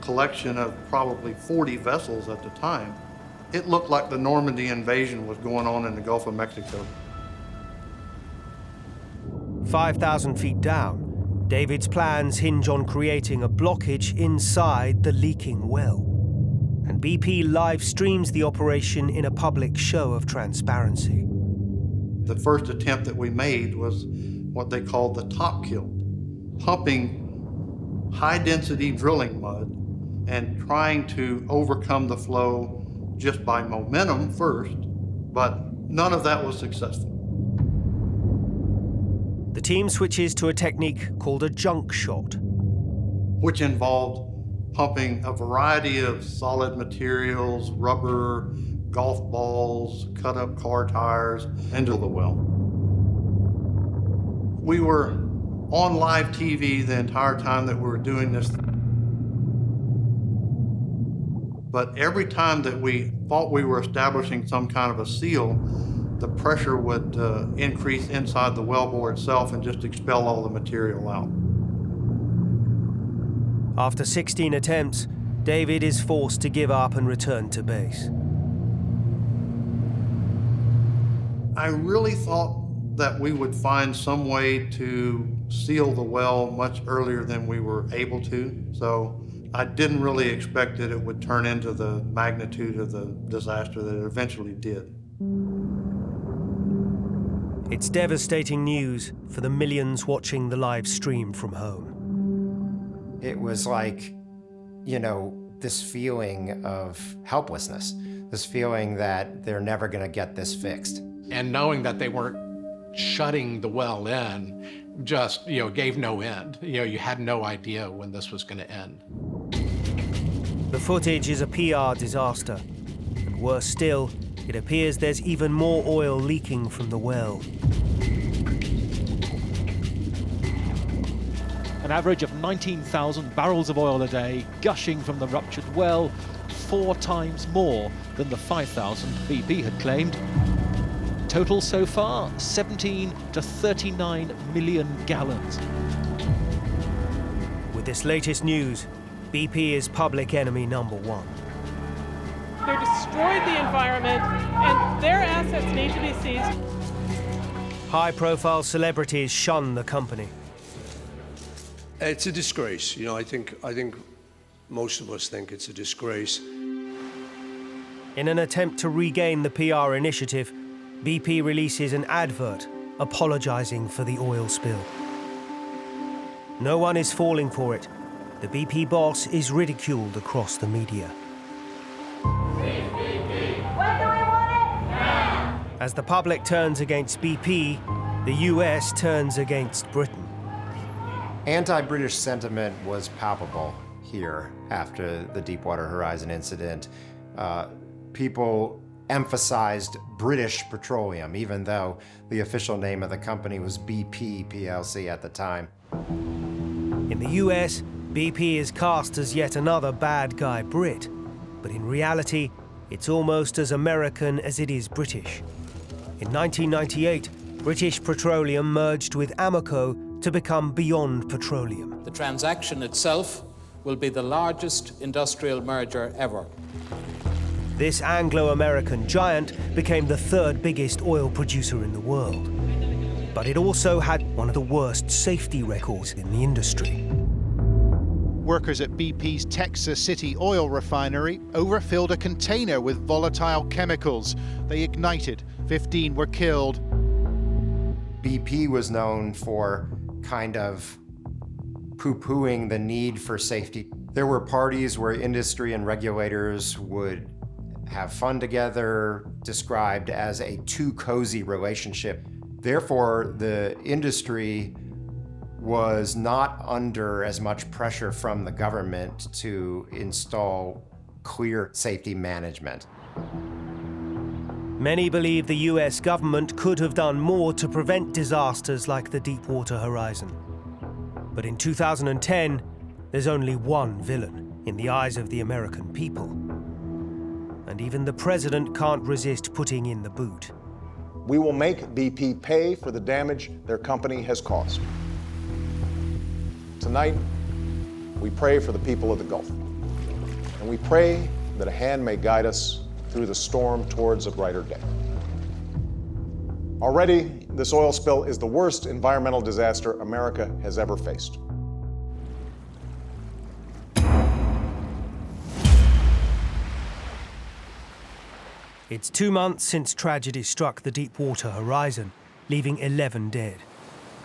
collection of probably 40 vessels at the time. It looked like the Normandy invasion was going on in the Gulf of Mexico. 5,000 feet down, David's plans hinge on creating a blockage inside the leaking well. And BP live streams the operation in a public show of transparency. The first attempt that we made was what they called the top kill, pumping high-density drilling mud and trying to overcome the flow just by momentum first, but none of that was successful. The team switches to a technique called a junk shot, which involved pumping a variety of solid materials, rubber, golf balls, cut up car tires into the well. We were on live TV the entire time that we were doing this. But every time that we thought we were establishing some kind of a seal, the pressure would increase inside the wellbore itself and just expel all the material out. After 16 attempts, David is forced to give up and return to base. I really thought that we would find some way to seal the well much earlier than we were able to. So I didn't really expect that it would turn into the magnitude of the disaster that it eventually did. It's devastating news for the millions watching the live stream from home. It was like, you know, this feeling of helplessness, this feeling that they're never going to get this fixed. And knowing that they weren't shutting the well in just, you know, gave no end. You know, you had no idea when this was going to end. The footage is a PR disaster. And worse still, it appears there's even more oil leaking from the well. An average of 19,000 barrels of oil a day gushing from the ruptured well, 4 times more than the 5,000 BP had claimed. Total so far, 17 to 39 million gallons. With this latest news, BP is public enemy number 1. They've destroyed the environment, and their assets need to be seized. High-profile celebrities shun the company. It's a disgrace. You know, I think most of us think it's a disgrace. In an attempt to regain the PR initiative, BP releases an advert apologizing for the oil spill. No one is falling for it. The BP boss is ridiculed across the media. As the public turns against BP, the US turns against Britain. Anti-British sentiment was palpable here after the Deepwater Horizon incident. People emphasized British petroleum, even though the official name of the company was BP PLC at the time. In the US, BP is cast as yet another bad guy Brit, but in reality, it's almost as American as it is British. In 1998, British Petroleum merged with Amoco to become Beyond Petroleum. The transaction itself will be the largest industrial merger ever. This Anglo-American giant became the 3rd biggest oil producer in the world. But it also had one of the worst safety records in the industry. Workers at BP's Texas City oil refinery overfilled a container with volatile chemicals. They ignited. 15 were killed. BP was known for kind of poo-pooing the need for safety. There were parties where industry and regulators would have fun together, described as a too cozy relationship. Therefore, the industry was not under as much pressure from the government to install clear safety management. Many believe the US government could have done more to prevent disasters like the Deepwater Horizon. But in 2010, there's only one villain in the eyes of the American people. And even the president can't resist putting in the boot. We will make BP pay for the damage their company has caused. Tonight, we pray for the people of the Gulf. And we pray that a hand may guide us through the storm towards a brighter day. Already, this oil spill is the worst environmental disaster America has ever faced. It's 2 months since tragedy struck the Deepwater Horizon, leaving 11 dead.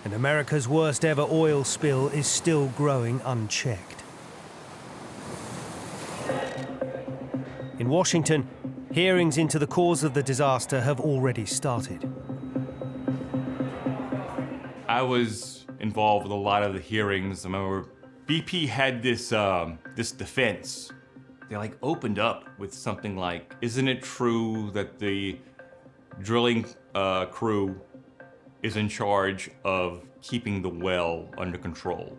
And America's worst ever oil spill is still growing unchecked. In Washington, hearings into the cause of the disaster have already started. I was involved with a lot of the hearings. I remember BP had this defense. They like opened up with something like, isn't it true that the drilling crew is in charge of keeping the well under control?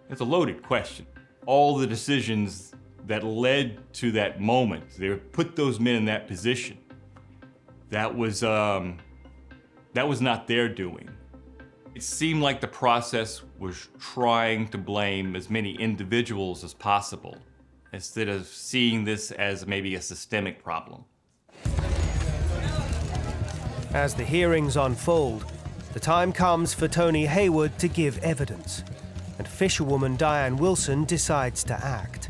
It's a loaded question. All the decisions that led to that moment, they put those men in that position. That was not their doing. It seemed like the process was trying to blame as many individuals as possible, instead of seeing this as maybe a systemic problem. As the hearings unfold, the time comes for Tony Hayward to give evidence, and fisherwoman Diane Wilson decides to act.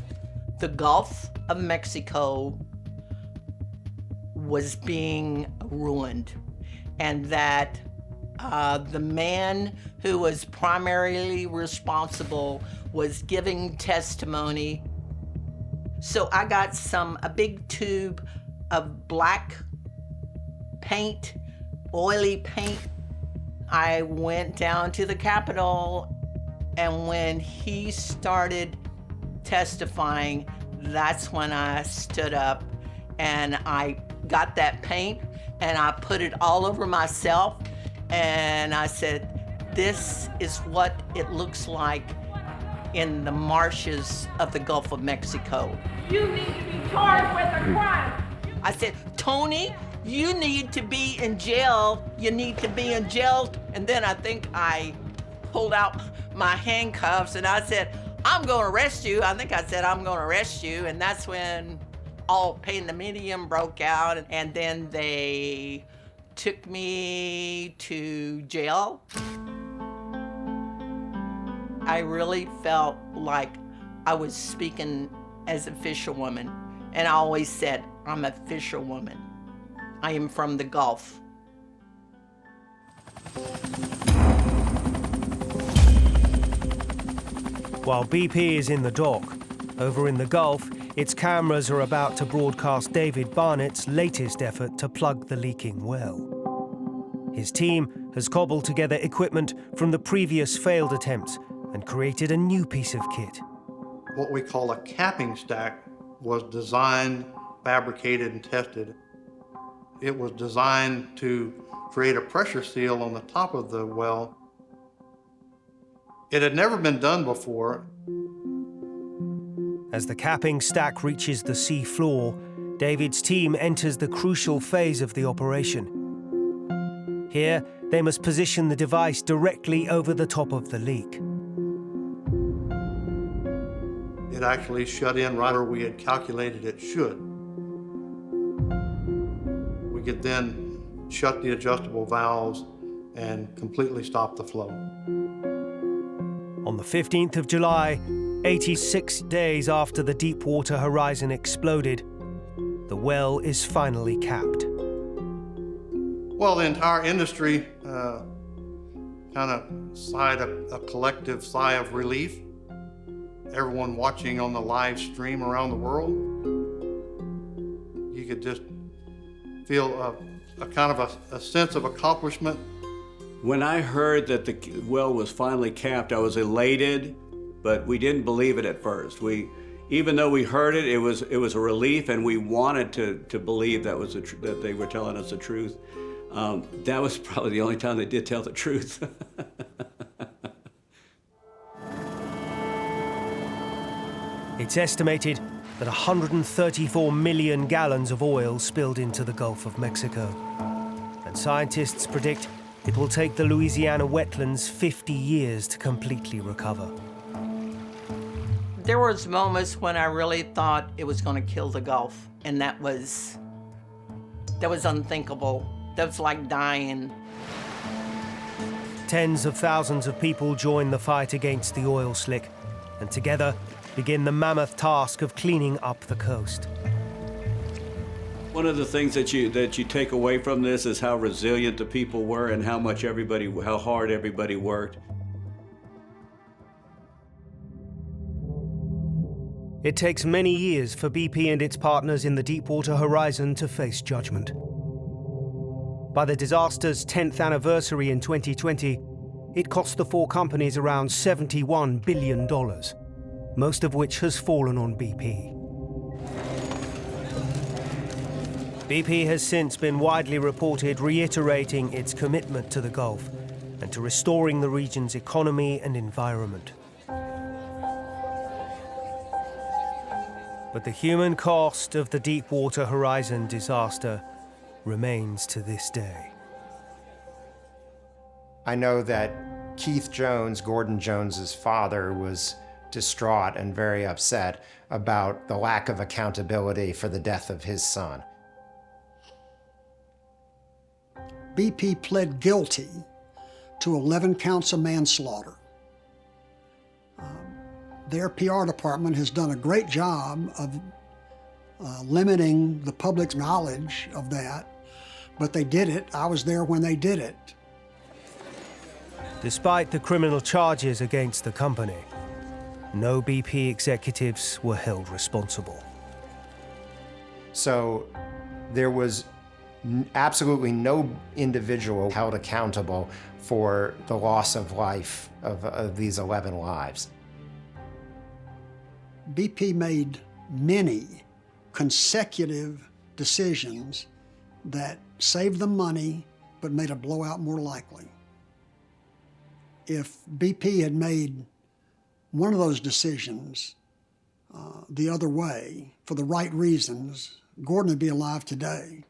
The Gulf of Mexico was being ruined, and that the man who was primarily responsible was giving testimony. So I got a big tube of black paint, oily paint. I went down to the Capitol, and when he started testifying, that's when I stood up and I got that paint and I put it all over myself, and I said, this is what it looks like in the marshes of the Gulf of Mexico. You need to be charged with a crime. I said, Tony, you need to be in jail. You need to be in jail. And then I think I pulled out my handcuffs and I said, I'm gonna arrest you. I think I said, I'm gonna arrest you. And that's when all pandemonium broke out. And then they took me to jail. I really felt like I was speaking as a fisherwoman. And I always said, I'm a fisherwoman. I am from the Gulf. While BP is in the dock, over in the Gulf, its cameras are about to broadcast David Barnett's latest effort to plug the leaking well. His team has cobbled together equipment from the previous failed attempts and created a new piece of kit. What we call a capping stack was designed, fabricated, and tested. It was designed to create a pressure seal on the top of the well. It had never been done before. As the capping stack reaches the sea floor, David's team enters the crucial phase of the operation. Here, they must position the device directly over the top of the leak. It actually shut in right where we had calculated it should. We could then shut the adjustable valves and completely stop the flow. On the 15th of July, 86 days after the Deepwater Horizon exploded, the well is finally capped. Well, the entire industry kind of sighed a collective sigh of relief. Everyone watching on the live stream around the world, you could just feel a kind of a sense of accomplishment. When I heard that the well was finally capped, I was elated, but we didn't believe it at first. Even though we heard it, it was a relief, and we wanted to believe that they were telling us the truth. That was probably the only time they did tell the truth. It's estimated that 134 million gallons of oil spilled into the Gulf of Mexico. And scientists predict it will take the Louisiana wetlands 50 years to completely recover. There was moments when I really thought it was going to kill the Gulf, and that was unthinkable. That was like dying. Tens of thousands of people join the fight against the oil slick, and together begin the mammoth task of cleaning up the coast. One of the things that you take away from this is how resilient the people were and how hard everybody worked. It takes many years for BP and its partners in the Deepwater Horizon to face judgment. By the disaster's 10th anniversary in 2020, It cost the four companies around $71 billion, most of which has fallen on BP. BP has since been widely reported reiterating its commitment to the Gulf and to restoring the region's economy and environment. But the human cost of the Deepwater Horizon disaster remains to this day. I know that Keith Jones, Gordon Jones's father, was distraught and very upset about the lack of accountability for the death of his son. BP pled guilty to 11 counts of manslaughter. Their PR department has done a great job of limiting the public's knowledge of that, but they did it. I was there when they did it. Despite the criminal charges against the company, no BP executives were held responsible. So there was absolutely no individual held accountable for the loss of life of these 11 lives. BP made many consecutive decisions that saved them money but made a blowout more likely. If BP had made one of those decisions the other way for the right reasons, Gordon would be alive today.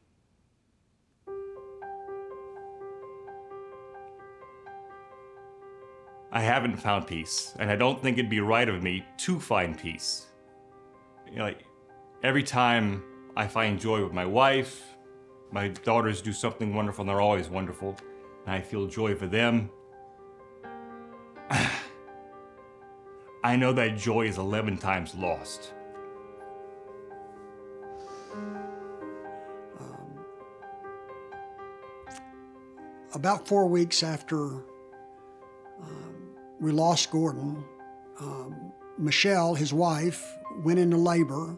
I haven't found peace, and I don't think it'd be right of me to find peace. You know, like, every time I find joy with my wife, my daughters do something wonderful, and they're always wonderful, and I feel joy for them. I know that joy is 11 times lost. About 4 weeks after we lost Gordon, Michelle, his wife, went into labor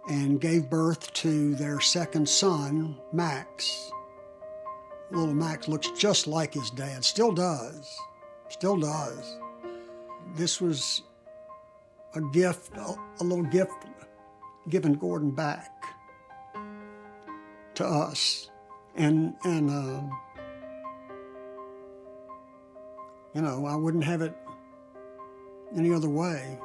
and gave birth to their second son, Max. Little Max looks just like his dad, still does. This was a gift, a little gift given Gordon back to us. And you know, I wouldn't have it any other way.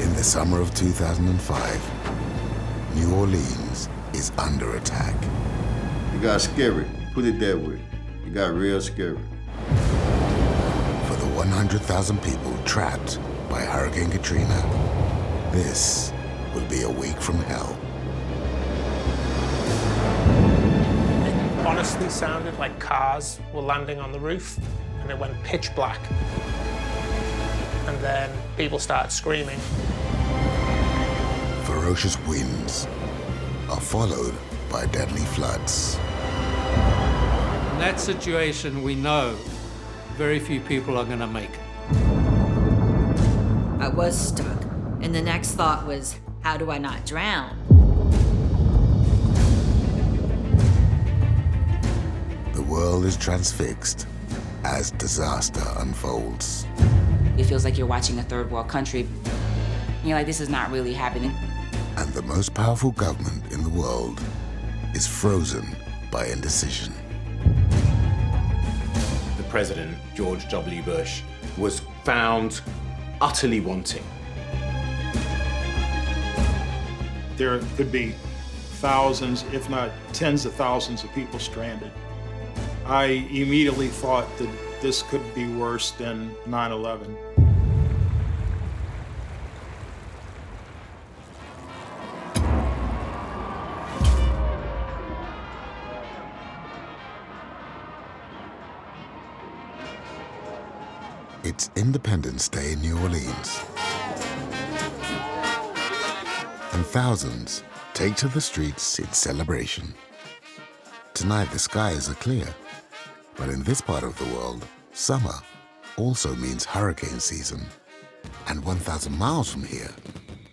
In the summer of 2005, New Orleans is under attack. It got scary, put it that way. It got real scary. For the 100,000 people trapped by Hurricane Katrina, this will be a week from hell. It honestly sounded like cars were landing on the roof, and it went pitch black. And then people started screaming. Ferocious winds are followed by deadly floods. In that situation, we know very few people are going to make it. I was stuck, and the next thought was, how do I not drown? The world is transfixed as disaster unfolds. It feels like you're watching a third world country. You're like, this is not really happening. And the most powerful government in the world is frozen by indecision. The president, George W. Bush, was found utterly wanting. There could be thousands, if not tens of thousands of people stranded. I immediately thought that this could be worse than 9/11. It's Independence Day in New Orleans. And thousands take to the streets in celebration. Tonight the skies are clear, but in this part of the world, summer also means hurricane season. And 1,000 miles from here,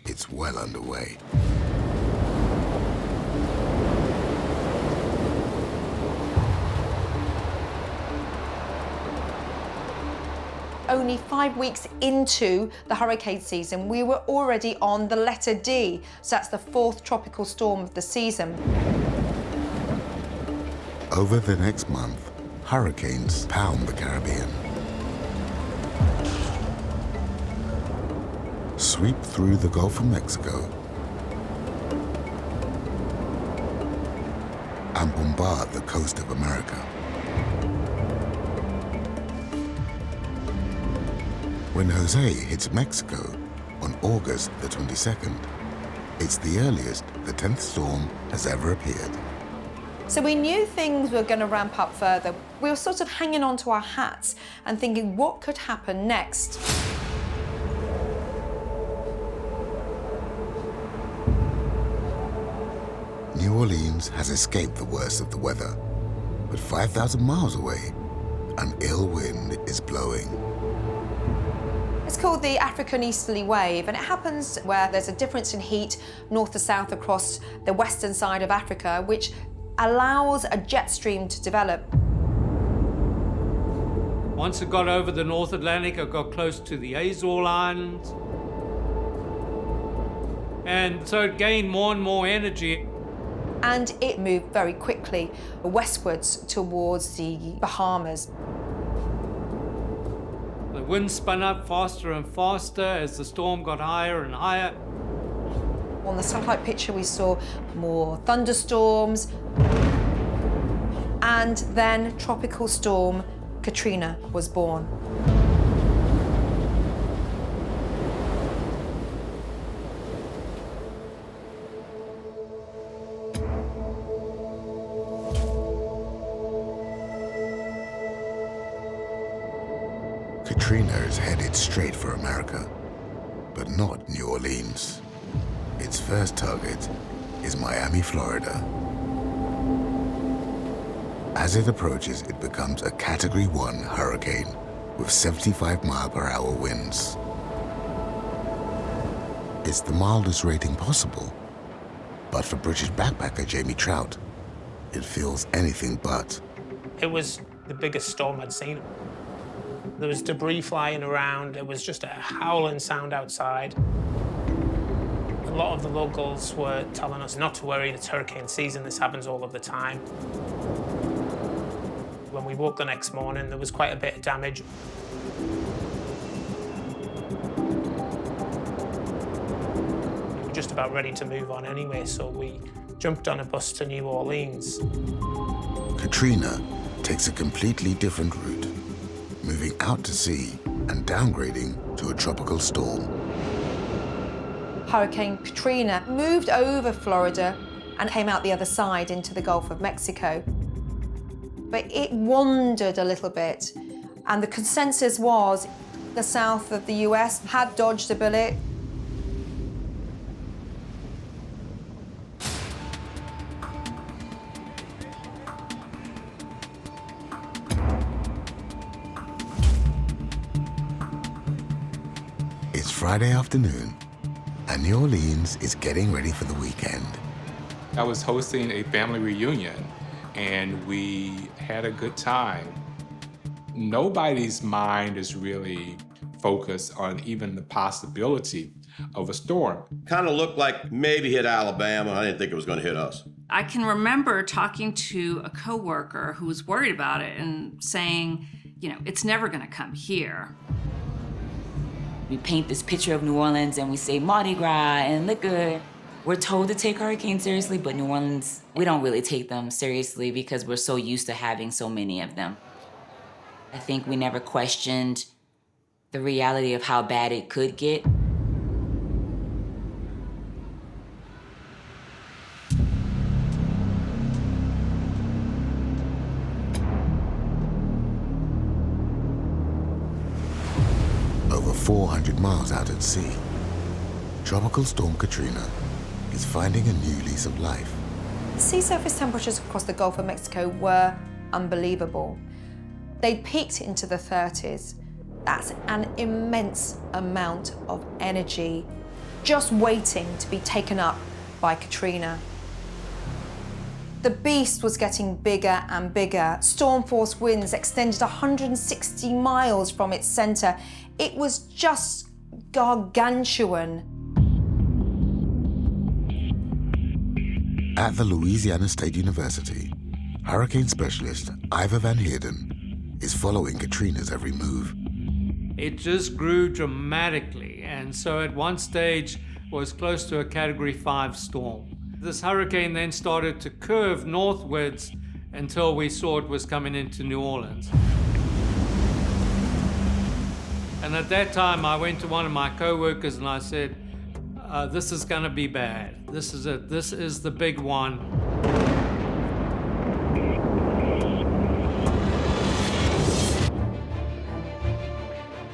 it's well underway. Only 5 weeks into the hurricane season, we were already on the letter D, so that's the 4th tropical storm of the season. Over the next month, hurricanes pound the Caribbean. Sweep through the Gulf of Mexico and bombard the coast of America. When Jose hits Mexico on August the 22nd, it's the earliest the 10th storm has ever appeared. So we knew things were going to ramp up further. We were sort of hanging on to our hats and thinking, what could happen next? New Orleans has escaped the worst of the weather, but 5,000 miles away, an ill wind is blowing. It's called the African easterly wave, and it happens where there's a difference in heat north to south across the western side of Africa, which allows a jet stream to develop. Once it got over the North Atlantic, it got close to the Azore Islands. And so it gained more and more energy. And it moved very quickly westwards towards the Bahamas. The wind spun up faster and faster as the storm got higher and higher. On the satellite picture, we saw more thunderstorms. And then Tropical Storm Katrina was born. Katrina is headed straight for America, but not New Orleans. Its first target is Miami, Florida. As it approaches, it becomes a Category 1 hurricane with 75-mile-per-hour winds. It's the mildest rating possible, but for British backpacker Jamie Trout, it feels anything but. It was the biggest storm I'd seen. There was debris flying around. It was just a howling sound outside. A lot of the locals were telling us not to worry, it's hurricane season, this happens all of the time. When we woke the next morning, there was quite a bit of damage. We were just about ready to move on anyway, so we jumped on a bus to New Orleans. Katrina takes a completely different route, moving out to sea and downgrading to a tropical storm. Hurricane Katrina moved over Florida and came out the other side into the Gulf of Mexico. But it wandered a little bit, and the consensus was the south of the US had dodged a bullet. It's Friday afternoon, and New Orleans is getting ready for the weekend. I was hosting a family reunion, and we had a good time. Nobody's mind is really focused on even the possibility of a storm. Kind of looked like maybe hit Alabama. I didn't think it was going to hit us. I can remember talking to a coworker who was worried about it and saying, you know, it's never going to come here. We paint this picture of New Orleans and we say Mardi Gras and look good. We're told to take hurricanes seriously, but New Orleans, we don't really take them seriously because we're so used to having so many of them. I think we never questioned the reality of how bad it could get. Over 400 miles out at sea, Tropical Storm Katrina is finding a new lease of life. Sea surface temperatures across the Gulf of Mexico were unbelievable. They peaked into the 30s. That's an immense amount of energy just waiting to be taken up by Katrina. The beast was getting bigger and bigger. Storm force winds extended 160 miles from its center. It was just gargantuan. At the Louisiana State University, hurricane specialist Ivor Van Heerden is following Katrina's every move. It just grew dramatically, and so at one stage was close to a Category 5 storm. This hurricane then started to curve northwards until we saw it was coming into New Orleans. And at that time, I went to one of my co-workers and I said, this is gonna be bad. This is it. This is the big one.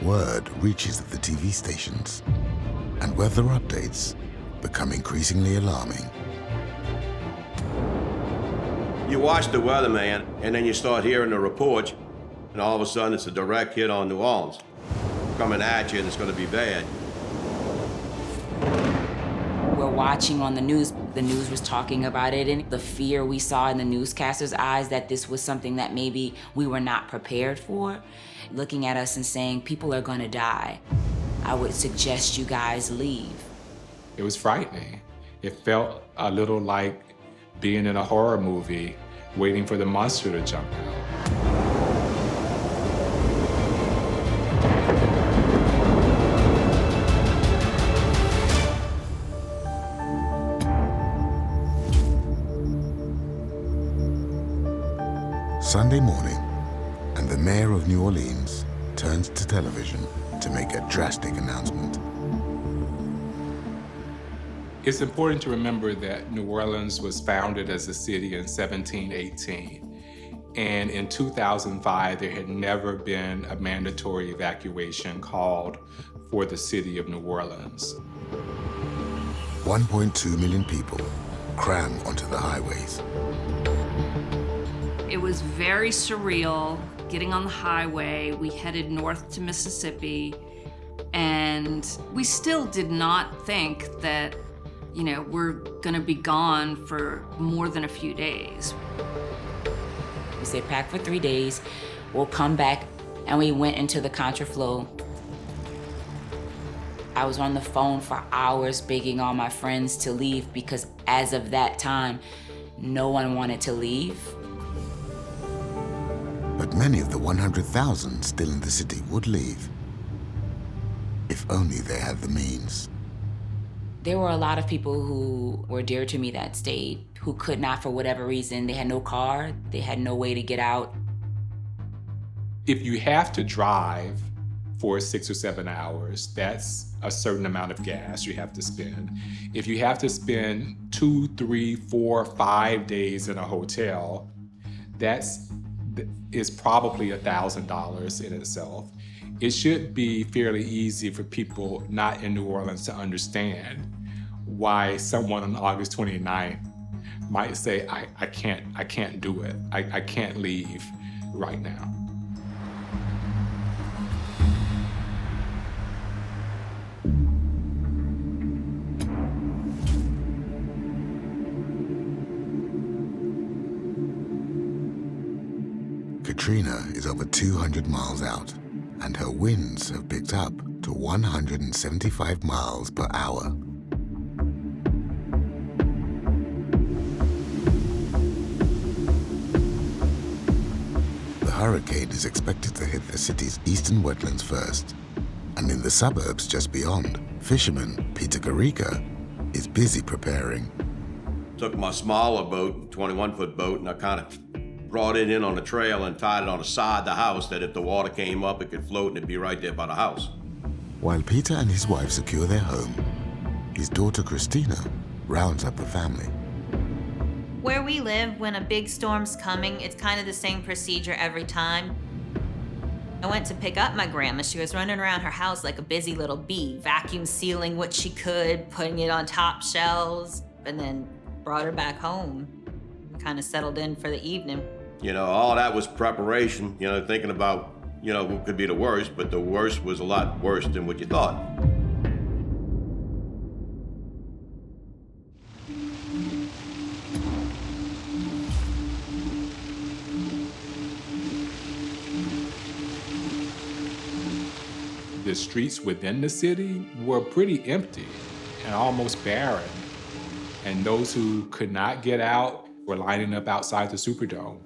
Word reaches the TV stations, and weather updates become increasingly alarming. You watch the weatherman, and then you start hearing the reports, and all of a sudden it's a direct hit on New Orleans. Coming at you, and it's going to be bad. We're watching on the news was talking about it, and the fear we saw in the newscasters' eyes that this was something that maybe we were not prepared for, looking at us and saying, people are gonna die. I would suggest you guys leave. It was frightening. It felt a little like being in a horror movie, waiting for the monster to jump out. Sunday morning, and the mayor of New Orleans turns to television to make a drastic announcement. It's important to remember that New Orleans was founded as a city in 1718. And in 2005, there had never been a mandatory evacuation called for the city of New Orleans. 1.2 million people cram onto the highways. It was very surreal getting on the highway. We headed north to Mississippi, and we still did not think that, you know, we're gonna be gone for more than a few days. We stayed packed for 3 days. We'll come back, and we went into the contraflow. I was on the phone for hours begging all my friends to leave because as of that time, no one wanted to leave. But many of the 100,000 still in the city would leave, if only they had the means. There were a lot of people who were dear to me that stayed, who could not for whatever reason. They had no car, they had no way to get out. If you have to drive for 6 or 7 hours, that's a certain amount of gas you have to spend. If you have to spend 2, 3, 4, 5 days in a hotel, is probably $1,000 in itself. It should be fairly easy for people not in New Orleans to understand why someone on August 29th might say, I can't do it. I can't leave right now. Katrina is over 200 miles out, and her winds have picked up to 175 miles per hour. The hurricane is expected to hit the city's eastern wetlands first, and in the suburbs just beyond, fisherman Peter Carica is busy preparing. Took my smaller boat, 21-foot boat, and I kind of brought it in on the trail and tied it on the side of the house that if the water came up, it could float and it'd be right there by the house. While Peter and his wife secure their home, his daughter Christina rounds up the family. Where we live, when a big storm's coming, it's kind of the same procedure every time. I went to pick up my grandma. She was running around her house like a busy little bee, vacuum sealing what she could, putting it on top shelves, and then brought her back home. We kind of settled in for the evening. You know, all that was preparation, you know, thinking about, you know, what could be the worst, but the worst was a lot worse than what you thought. The streets within the city were pretty empty and almost barren. And those who could not get out were lining up outside the Superdome.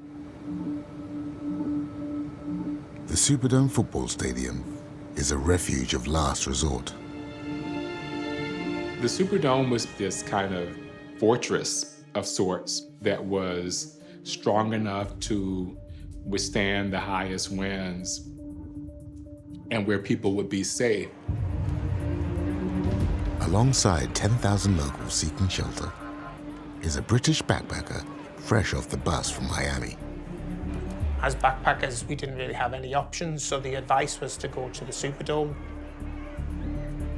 The Superdome football stadium is a refuge of last resort. The Superdome was this kind of fortress of sorts that was strong enough to withstand the highest winds and where people would be safe. Alongside 10,000 locals seeking shelter is a British backpacker fresh off the bus from Miami. As backpackers, we didn't really have any options, so the advice was to go to the Superdome.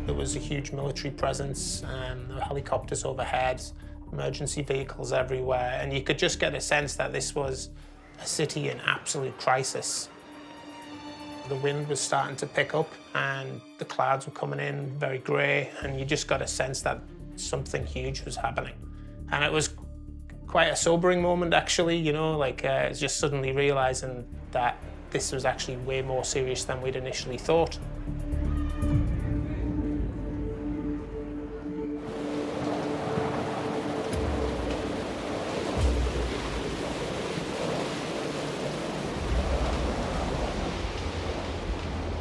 There was a huge military presence, there were helicopters overhead, emergency vehicles everywhere, and you could just get a sense that this was a city in absolute crisis. The wind was starting to pick up and the clouds were coming in very grey, and you just got a sense that something huge was happening. And it was quite a sobering moment, actually, you know, like just suddenly realising that this was actually way more serious than we'd initially thought.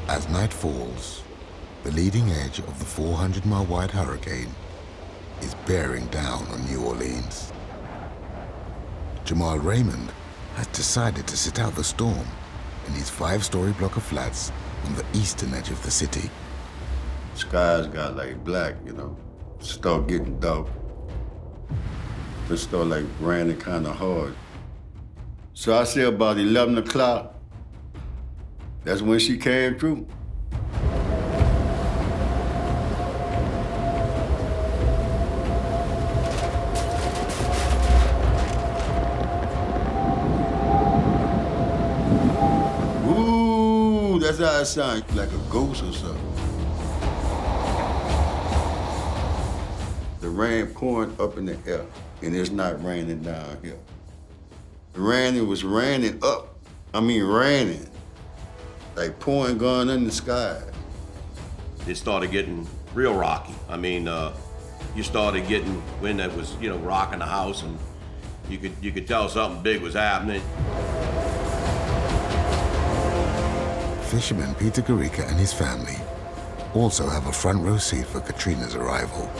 As night falls, the leading edge of the 400-mile-wide hurricane is bearing down on New Orleans. Jamal Raymond has decided to sit out the storm in his 5-story block of flats on the eastern edge of the city. Skies got like black, you know, start getting dark. It started like raining kind of hard. So I say about 11 o'clock, that's when she came through. Ooh, that's how it sounds, like a ghost or something. The rain pouring up in the air, and it's not raining down here. The rain, it was raining up. I mean, raining. Like pouring going in the sky. It started getting real rocky. I mean, you started getting wind that was, you know, rocking the house, and you could tell something big was happening. Fisherman Peter Garika and his family also have a front row seat for Katrina's arrival.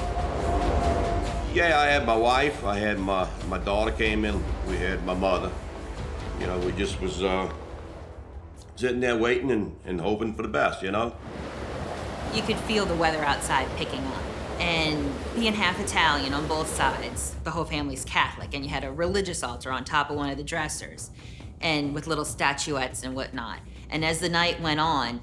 Yeah, I had my wife, I had my daughter came in, we had my mother. You know, we just was sitting there waiting and hoping for the best, you know? You could feel the weather outside picking up. And being half Italian on both sides, the whole family's Catholic, and you had a religious altar on top of one of the dressers, and with little statuettes and whatnot. And as the night went on,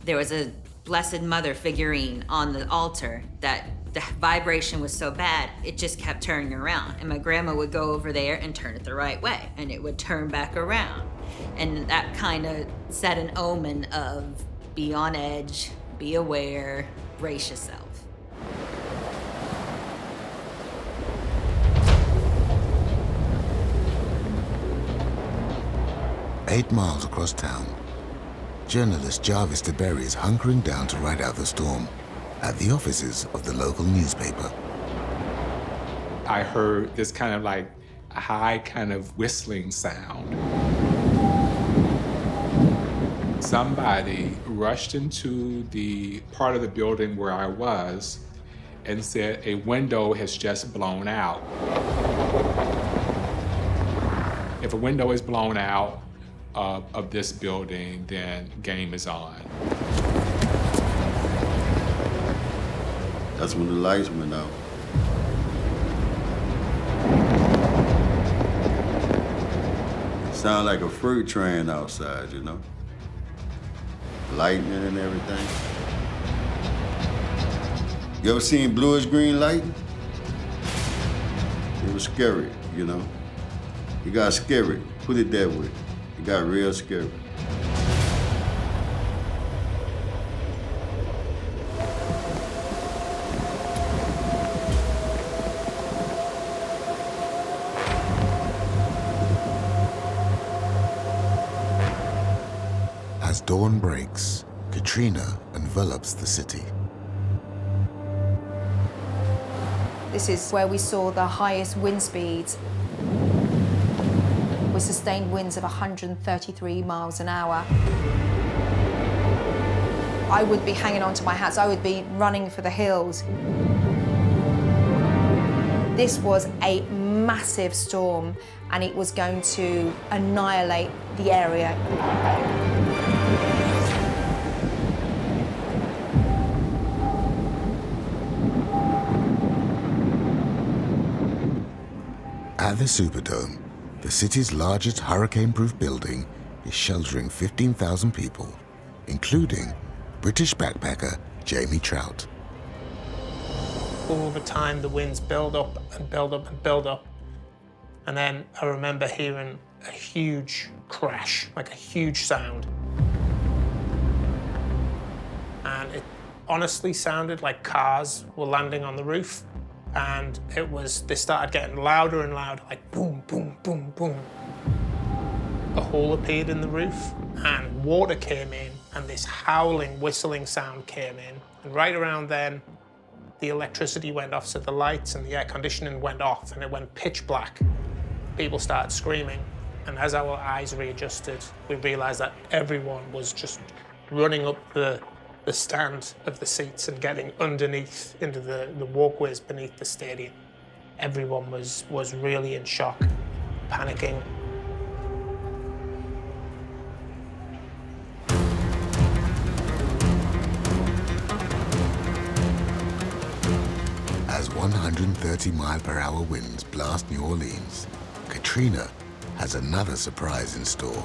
there was a Blessed Mother figurine on the altar that the vibration was so bad, it just kept turning around. And my grandma would go over there and turn it the right way, and it would turn back around. And that kind of set an omen of be on edge, be aware, brace yourself. Eight miles across town, journalist Jarvis DeBerry is hunkering down to ride out the storm at the offices of the local newspaper. I heard this kind of like a high kind of whistling sound. Somebody rushed into the part of the building where I was and said a window has just blown out. If a window is blown out of this building, then game is on. That's when the lights went out. Sound like a freight train outside, you know? Lightning and everything. You ever seen bluish green lighting? It was scary, you know? It got scary, put it that way. It got real scary. As dawn breaks, Katrina envelops the city. This is where we saw the highest wind speeds, with sustained winds of 133 miles an hour. I would be hanging on to my hats. I would be running for the hills. This was a massive storm, and it was going to annihilate the area. At the Superdome, the city's largest hurricane-proof building is sheltering 15,000 people, including British backpacker Jamie Trout. Over time, the winds build up and build up and build up. And then I remember hearing a huge crash, like a huge sound. And it honestly sounded like cars were landing on the roof. And they started getting louder and louder, like boom, boom, boom, boom. A hole appeared in the roof, and water came in, and this howling, whistling sound came in. And right around then, the electricity went off, so the lights and the air conditioning went off, and it went pitch black. People started screaming, and as our eyes readjusted, we realized that everyone was just running up the stand of the seats and getting underneath into the walkways beneath the stadium. Everyone was really in shock, panicking. As 130-mile-per-hour winds blast New Orleans, Katrina has another surprise in store.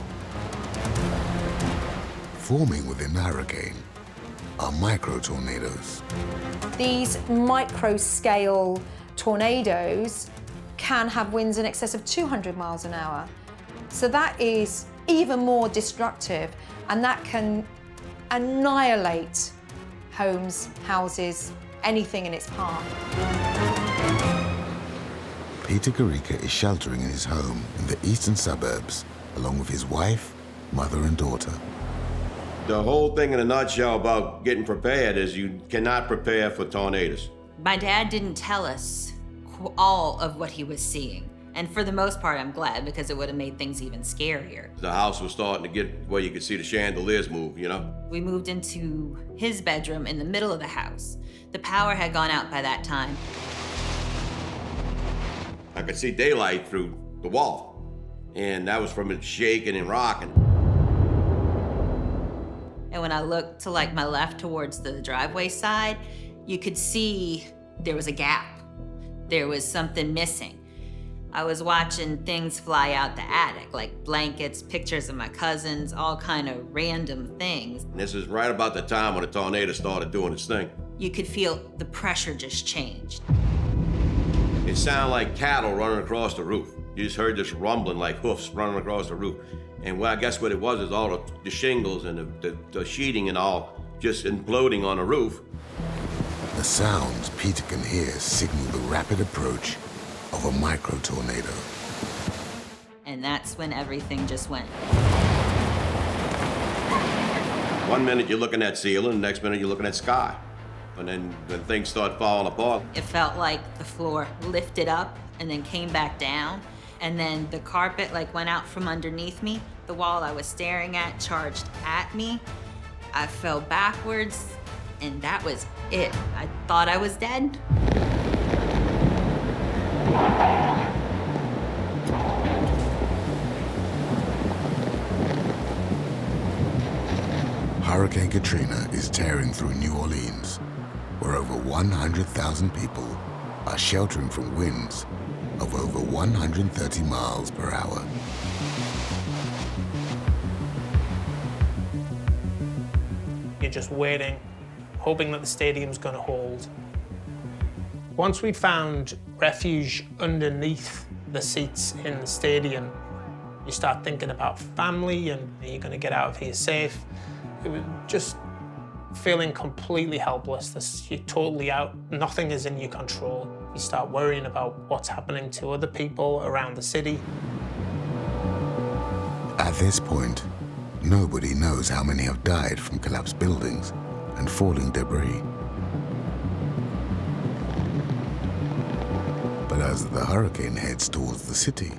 Forming within the hurricane are micro-tornadoes. These micro-scale tornadoes can have winds in excess of 200 miles an hour. So that is even more destructive, and that can annihilate homes, houses, anything in its path. Peter Garika is sheltering in his home in the eastern suburbs, along with his wife, mother, and daughter. The whole thing in a nutshell about getting prepared is you cannot prepare for tornadoes. My dad didn't tell us all of what he was seeing. And for the most part, I'm glad, because it would have made things even scarier. The house was starting to get where you could see the chandeliers move, you know? We moved into his bedroom in the middle of the house. The power had gone out by that time. I could see daylight through the wall, and that was from it shaking and rocking. And when I looked to like my left towards the driveway side, you could see there was a gap. There was something missing. I was watching things fly out the attic, like blankets, pictures of my cousins, all kind of random things. And this is right about the time when the tornado started doing its thing. You could feel the pressure just changed. It sounded like cattle running across the roof. You just heard this rumbling like hoofs running across the roof. And I guess what it was is all the shingles and the sheeting and all just imploding on the roof. The sounds Peter can hear signal the rapid approach of a micro-tornado. And that's when everything just went. 1 minute you're looking at ceiling, the next minute you're looking at sky. And then things start falling apart. It felt like the floor lifted up and then came back down. And then the carpet like went out from underneath me. The wall I was staring at charged at me. I fell backwards, and that was it. I thought I was dead. Hurricane Katrina is tearing through New Orleans, where over 100,000 people are sheltering from winds of over 130 miles per hour. You're just waiting, hoping that the stadium's going to hold. Once we found refuge underneath the seats in the stadium, you start thinking about family and are you going to get out of here safe? It was just feeling completely helpless. You're totally out. Nothing is in your control. You start worrying about what's happening to other people around the city. At this point, Nobody knows how many have died from collapsed buildings and falling debris. But as the hurricane heads towards the city,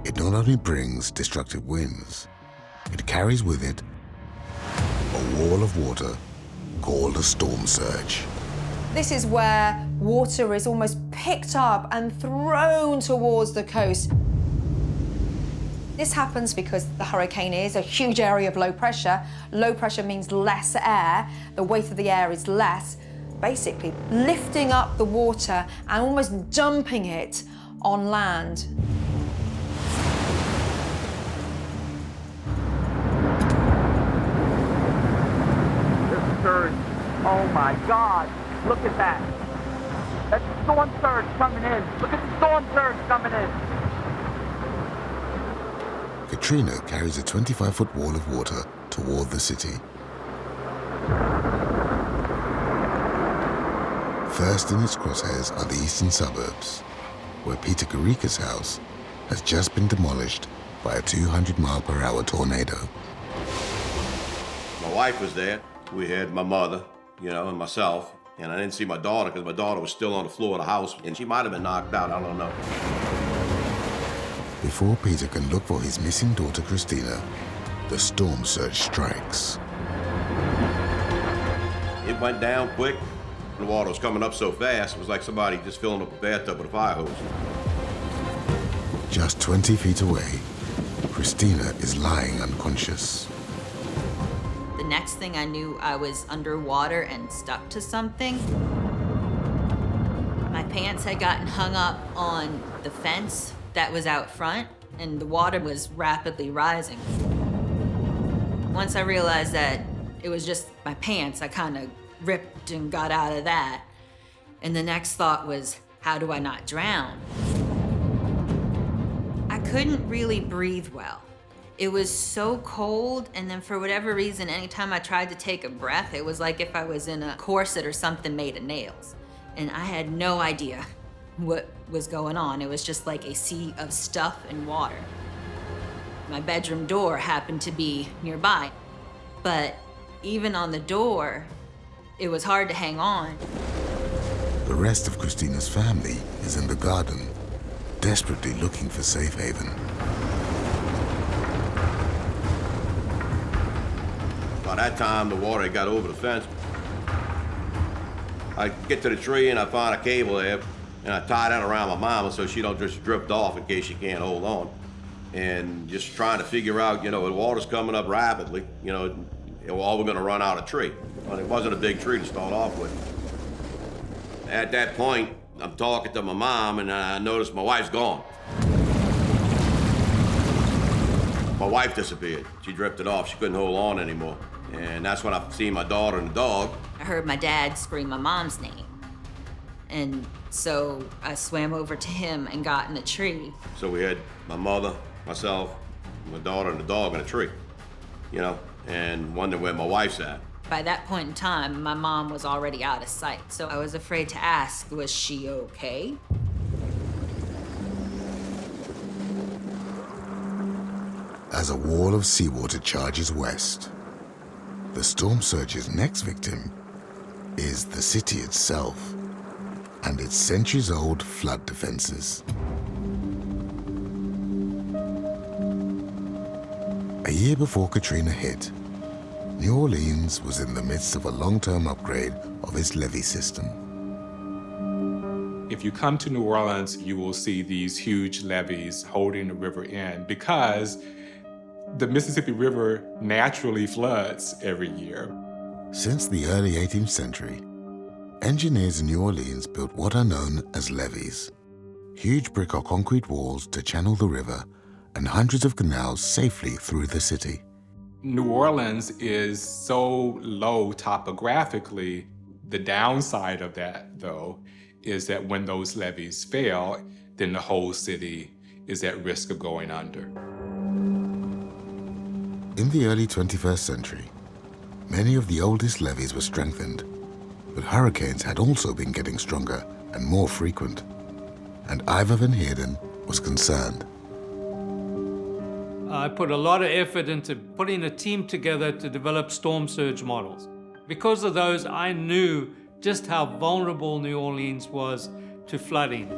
it not only brings destructive winds, it carries with it a wall of water called a storm surge. This is where water is almost picked up and thrown towards the coast. This happens because the hurricane is a huge area of low pressure. Low pressure means less air. The weight of the air is less, basically lifting up the water and almost dumping it on land. This surge, oh my God, look at that. That's the storm surge coming in. Look at the storm surge coming in. Katrina carries a 25-foot wall of water toward the city. First in its crosshairs are the eastern suburbs, where Peter Carica's house has just been demolished by a 200-mile-per-hour tornado. My wife was there. We had my mother, and myself. And I didn't see my daughter because my daughter was still on the floor of the house, and she might have been knocked out, I don't know. Before Peter can look for his missing daughter Christina, the storm surge strikes. It went down quick. The water was coming up so fast, it was like somebody just filling up a bathtub with a fire hose. Just 20 feet away, Christina is lying unconscious. The next thing I knew, I was underwater and stuck to something. My pants had gotten hung up on the fence that was out front, and the water was rapidly rising. Once I realized that it was just my pants, I kind of ripped and got out of that. And the next thought was, how do I not drown? I couldn't really breathe well. It was so cold, and then for whatever reason, anytime I tried to take a breath, it was like if I was in a corset or something made of nails. And I had no idea what was going on. It was just like a sea of stuff and water. My bedroom door happened to be nearby, but even on the door, it was hard to hang on. The rest of Christina's family is in the garden, desperately looking for safe haven. By that time, the water had got over the fence. I get to the tree and I find a cable there, and I tie that around my mama so she don't just drift off in case she can't hold on. And just trying to figure out, the water's coming up rapidly, are we gonna run out of tree? Well, it wasn't a big tree to start off with. At that point, I'm talking to my mom and I notice my wife's gone. My wife disappeared. She drifted off. She couldn't hold on anymore. And that's when I seen my daughter and the dog. I heard my dad scream my mom's name. And so I swam over to him and got in the tree. So we had my mother, myself, my daughter, and the dog in a tree, and wondered where my wife's at. By that point in time, my mom was already out of sight. So I was afraid to ask, was she okay? As a wall of seawater charges west, the storm surge's next victim is the city itself and its centuries-old flood defenses. A year before Katrina hit, New Orleans was in the midst of a long-term upgrade of its levee system. If you come to New Orleans, you will see these huge levees holding the river in because the Mississippi River naturally floods every year. Since the early 18th century, engineers in New Orleans built what are known as levees, huge brick or concrete walls to channel the river and hundreds of canals safely through the city. New Orleans is so low topographically. The downside of that, though, is that when those levees fail, then the whole city is at risk of going under. In the early 21st century, many of the oldest levees were strengthened, but hurricanes had also been getting stronger and more frequent, and Ivor Van Heerden was concerned. I put a lot of effort into putting a team together to develop storm surge models. Because of those, I knew just how vulnerable New Orleans was to flooding.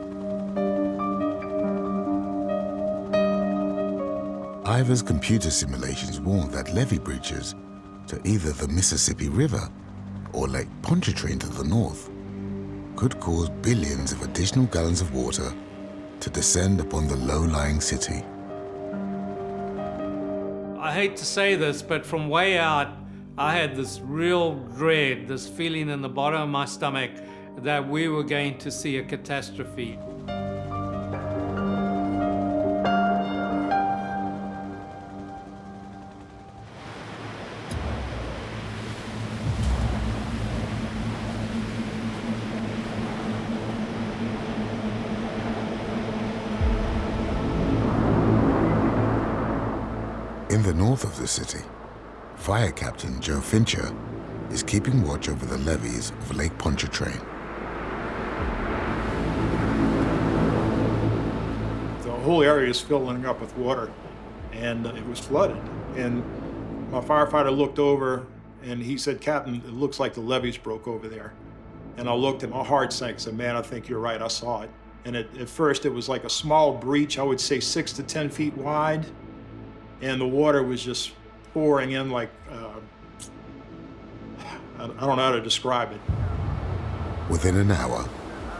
Ivor's computer simulations warned that levee breaches to either the Mississippi River or Lake Pontchartrain to the north could cause billions of additional gallons of water to descend upon the low-lying city. I hate to say this, but from way out, I had this real dread, this feeling in the bottom of my stomach that we were going to see a catastrophe. In the north of the city, Fire Captain Joe Fincher is keeping watch over the levees of Lake Pontchartrain. The whole area is filling up with water, and it was flooded. And my firefighter looked over, and he said, "Captain, it looks like the levees broke over there." And I looked, and my heart sank. I said, "Man, I think you're right. I saw it." And at first, it was like a small breach, I would say 6 to 10 feet wide, and the water was just pouring in like, I don't know how to describe it. Within an hour,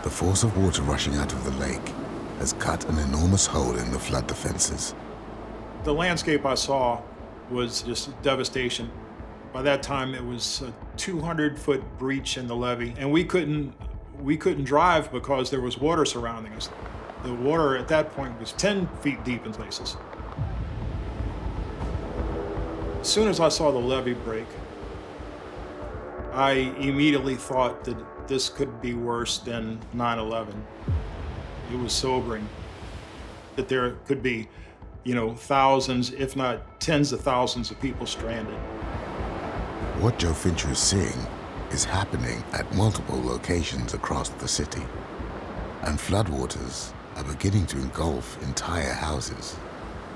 the force of water rushing out of the lake has cut an enormous hole in the flood defenses. The landscape I saw was just devastation. By that time, it was a 200-foot breach in the levee, and we couldn't drive because there was water surrounding us. The water at that point was 10 feet deep in places. As soon as I saw the levee break, I immediately thought that this could be worse than 9/11. It was sobering that there could be, thousands, if not tens of thousands of people stranded. What Joe Fincher is seeing is happening at multiple locations across the city, and floodwaters are beginning to engulf entire houses.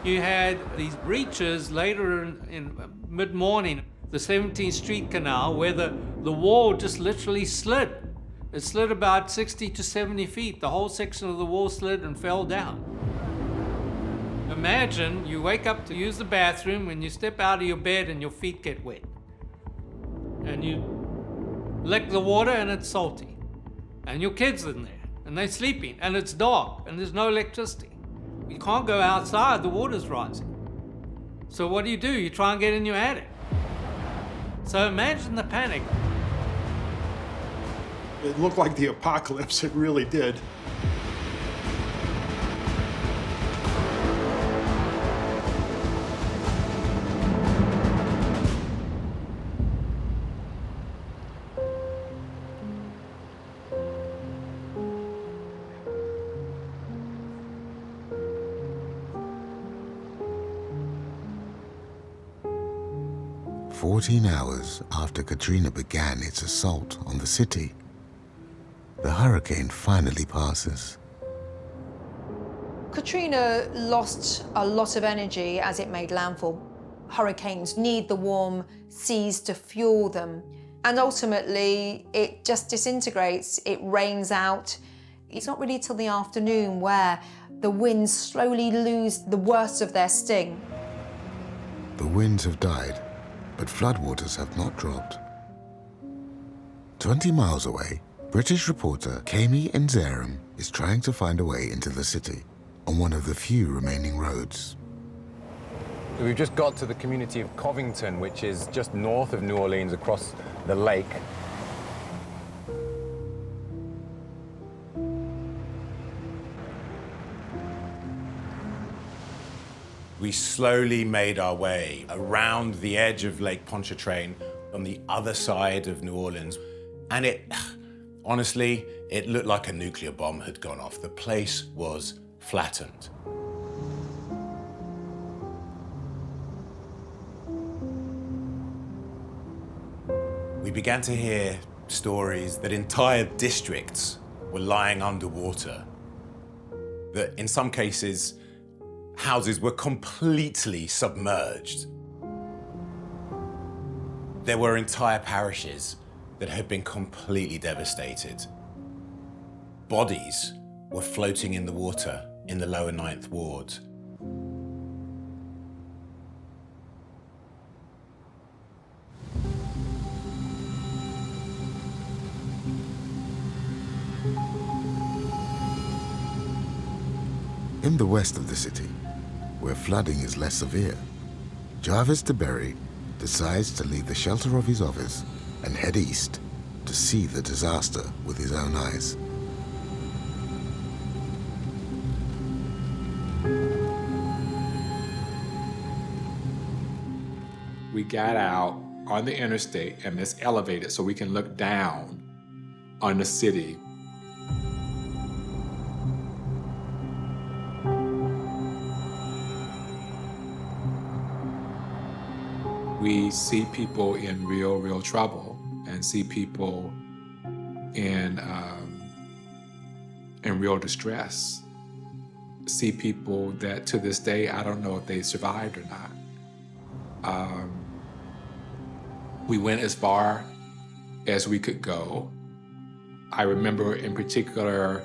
You had these breaches later in mid-morning, the 17th Street Canal, where the wall just literally slid. It slid about 60 to 70 feet. The whole section of the wall slid and fell down. Imagine you wake up to use the bathroom and you step out of your bed and your feet get wet. And you lick the water and it's salty. And your kid's in there and they're sleeping and it's dark and there's no electricity. You can't go outside, the water's rising. So what do? You try and get in your attic. So imagine the panic. It looked like the apocalypse, it really did. "14 hours after Katrina began its assault on the city, the hurricane finally passes. Katrina lost a lot of energy as it made landfall. Hurricanes need the warm seas to fuel them. And ultimately, it just disintegrates, it rains out. It's not really till the afternoon where the winds slowly lose the worst of their sting. The winds have died, but floodwaters have not dropped. 20 miles away, British reporter Kami Nzerim is trying to find a way into the city on one of the few remaining roads. We've just got to the community of Covington, which is just north of New Orleans across the lake. We slowly made our way around the edge of Lake Pontchartrain on the other side of New Orleans. And honestly, it looked like a nuclear bomb had gone off. The place was flattened. We began to hear stories that entire districts were lying underwater, that in some cases, houses were completely submerged. There were entire parishes that had been completely devastated. Bodies were floating in the water in the lower 9th Ward. In the west of the city, where flooding is less severe, Jarvis DeBerry decides to leave the shelter of his office and head east to see the disaster with his own eyes. We got out on the interstate and it's elevated so we can look down on the city. We see people in real trouble and see people in real distress. See people that to this day, I don't know if they survived or not. We went as far as we could go. I remember in particular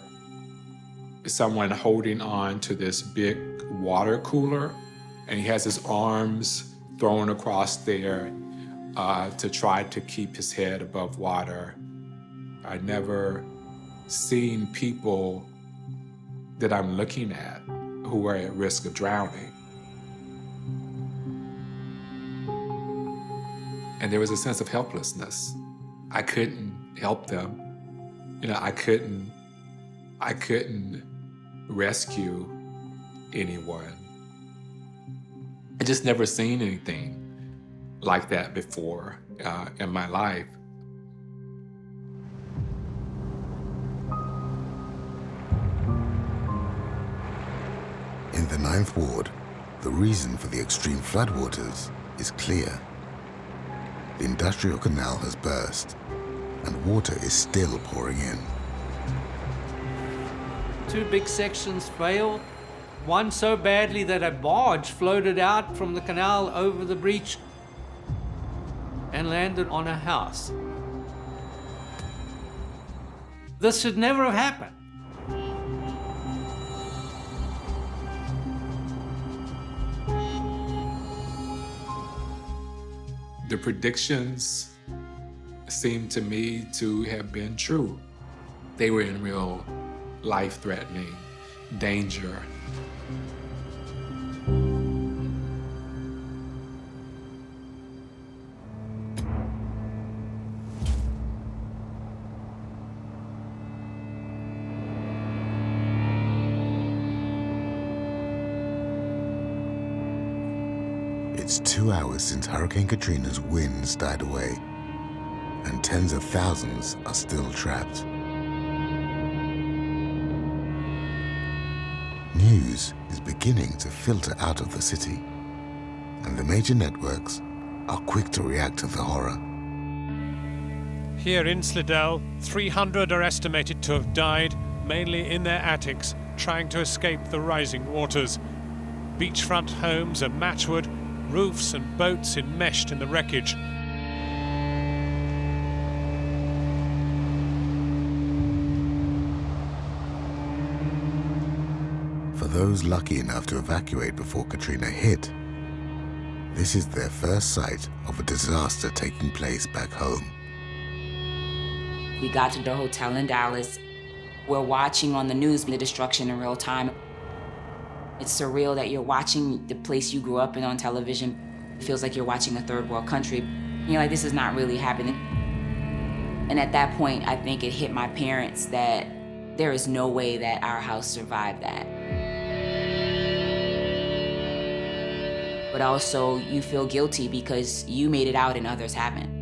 someone holding on to this big water cooler, and he has his arms thrown across there to try to keep his head above water. I'd never seen people that I'm looking at who were at risk of drowning. And there was a sense of helplessness. I couldn't help them. You know, I couldn't rescue anyone. I just never seen anything like that before in my life. In the 9th Ward, the reason for the extreme floodwaters is clear. The industrial canal has burst, and water is still pouring in. 2 big sections failed. One so badly that a barge floated out from the canal over the breach and landed on a house. This should never have happened. The predictions seemed to me to have been true. They were in real life-threatening danger. It's 2 hours since Hurricane Katrina's winds died away, and tens of thousands are still trapped. News is beginning to filter out of the city, and the major networks are quick to react to the horror. Here in Slidell, 300 are estimated to have died, mainly in their attics, trying to escape the rising waters. Beachfront homes are matchwood, roofs and boats enmeshed in the wreckage. For those lucky enough to evacuate before Katrina hit, this is their first sight of a disaster taking place back home. We got to the hotel in Dallas. We're watching on the news the destruction in real time. It's surreal that you're watching the place you grew up in on television. It feels like you're watching a third world country. You're like, this is not really happening. And at that point, I think it hit my parents that there is no way that our house survived that. But also, you feel guilty because you made it out and others haven't.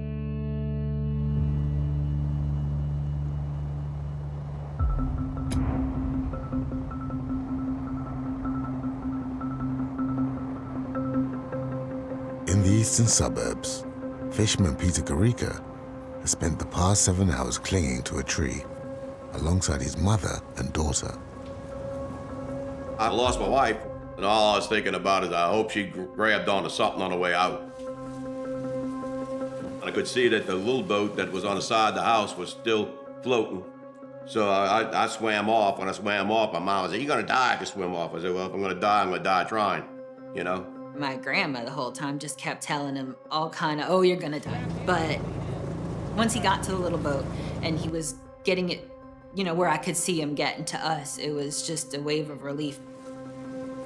In the eastern suburbs, fisherman Peter Carica has spent the past 7 hours clinging to a tree alongside his mother and daughter. I lost my wife. And all I was thinking about is I hope she grabbed onto something on the way out. And I could see that the little boat that was on the side of the house was still floating. So I swam off. When I swam off, my mom said, "You're gonna die if you swim off." I said, "Well, if I'm gonna die trying," you know? My grandma the whole time just kept telling him all kind of, "Oh, you're gonna die." But once he got to the little boat and he was getting it, you know, where I could see him getting to us, it was just a wave of relief.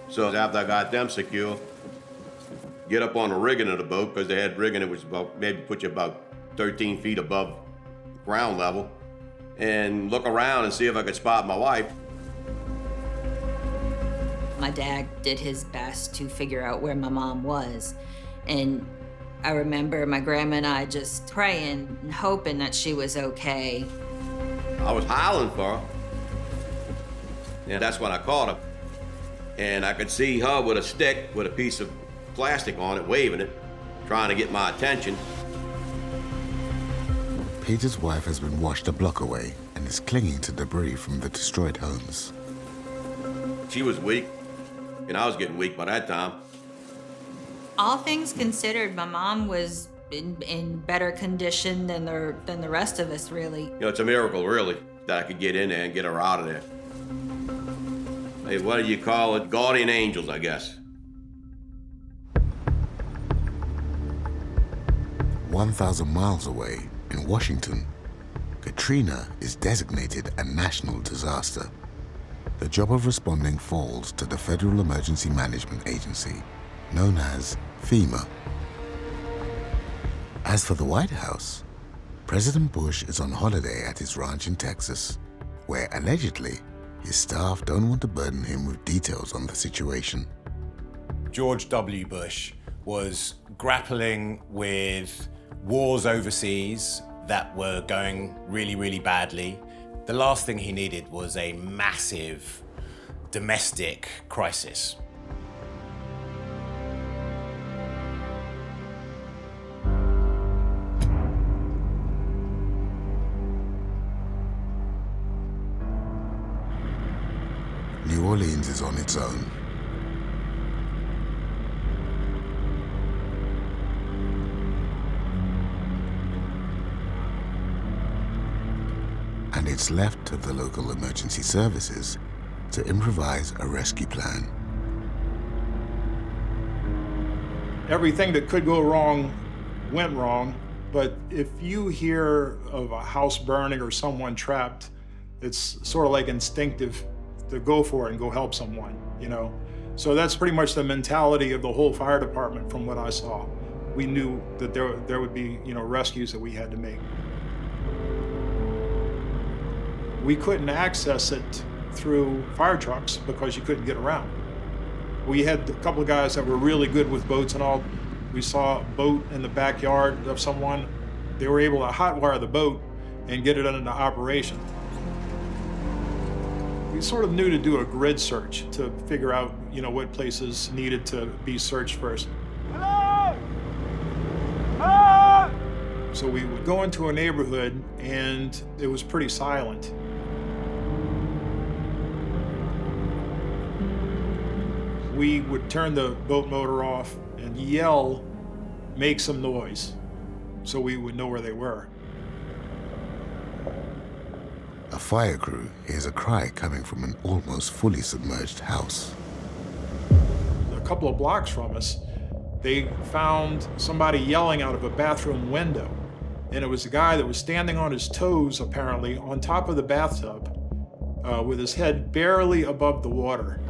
So after I got them secure, get up on the rigging of the boat, because they had rigging that was about, maybe put you about 13 feet above ground level, and look around and see if I could spot my wife. My dad did his best to figure out where my mom was. And I remember my grandma and I just praying and hoping that she was okay. I was howling for her. And that's when I caught her. And I could see her with a stick with a piece of plastic on it, waving it, trying to get my attention. Peter's wife has been washed a block away and is clinging to debris from the destroyed homes. She was weak, and I was getting weak by that time. All things considered, my mom was in better condition than the rest of us, really. You know, it's a miracle, really, that I could get in there and get her out of there. Hey, what do you call it? Guardian angels, I guess. 1,000 miles away in Washington, Katrina is designated a national disaster. The job of responding falls to the Federal Emergency Management Agency, known as FEMA. As for the White House, President Bush is on holiday at his ranch in Texas, where allegedly his staff don't want to burden him with details on the situation. George W. Bush was grappling with wars overseas that were going really, really badly. The last thing he needed was a massive domestic crisis. New Orleans is on its own. And it's left to the local emergency services to improvise a rescue plan. Everything that could go wrong went wrong, but if you hear of a house burning or someone trapped, it's sort of like instinctive to go for it and go help someone, you know? So that's pretty much the mentality of the whole fire department from what I saw. We knew that there would be, you know, rescues that we had to make. We couldn't access it through fire trucks because you couldn't get around. We had a couple of guys that were really good with boats and all. We saw a boat in the backyard of someone. They were able to hotwire the boat and get it into operation. We sort of knew to do a grid search to figure out, you know, what places needed to be searched first. Hello! Hello! So we would go into a neighborhood and it was pretty silent. We would turn the boat motor off and yell, "Make some noise," so we would know where they were. A fire crew hears a cry coming from an almost fully submerged house. A couple of blocks from us, they found somebody yelling out of a bathroom window. And it was a guy that was standing on his toes, apparently, on top of the bathtub, with his head barely above the water.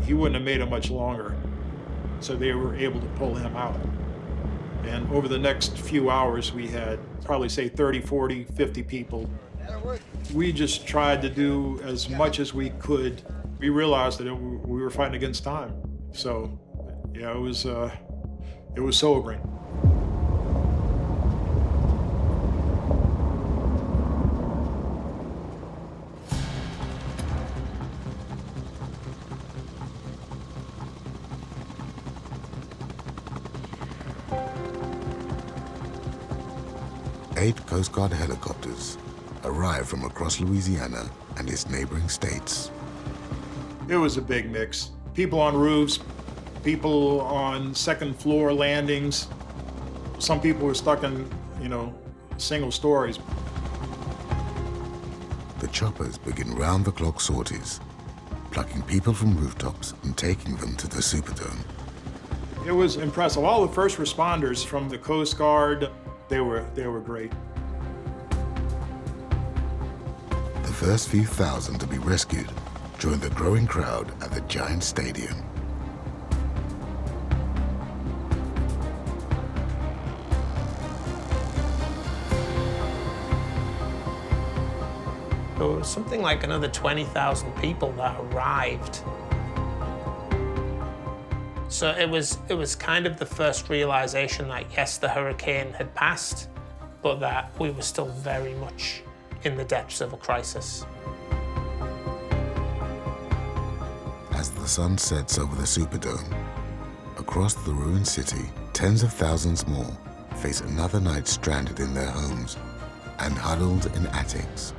He wouldn't have made it much longer, so they were able to pull him out. And over the next few hours, we had probably, say, 30, 40, 50 people. We just tried to do as much as we could. We realized that we were fighting against time. So, yeah, it was sobering. Eight Coast Guard helicopters, arrive from across Louisiana and its neighboring states. It was a big mix. People on roofs, people on second floor landings. Some people were stuck in, single stories. The choppers begin round-the-clock sorties, plucking people from rooftops and taking them to the Superdome. It was impressive. All the first responders from the Coast Guard, they were great. The first few thousand to be rescued joined the growing crowd at the giant stadium. There was something like another 20,000 people that arrived. So it was kind of the first realization that, yes, the hurricane had passed, but that we were still very much in the depths of a crisis. As the sun sets over the Superdome, across the ruined city, tens of thousands more face another night stranded in their homes and huddled in attics.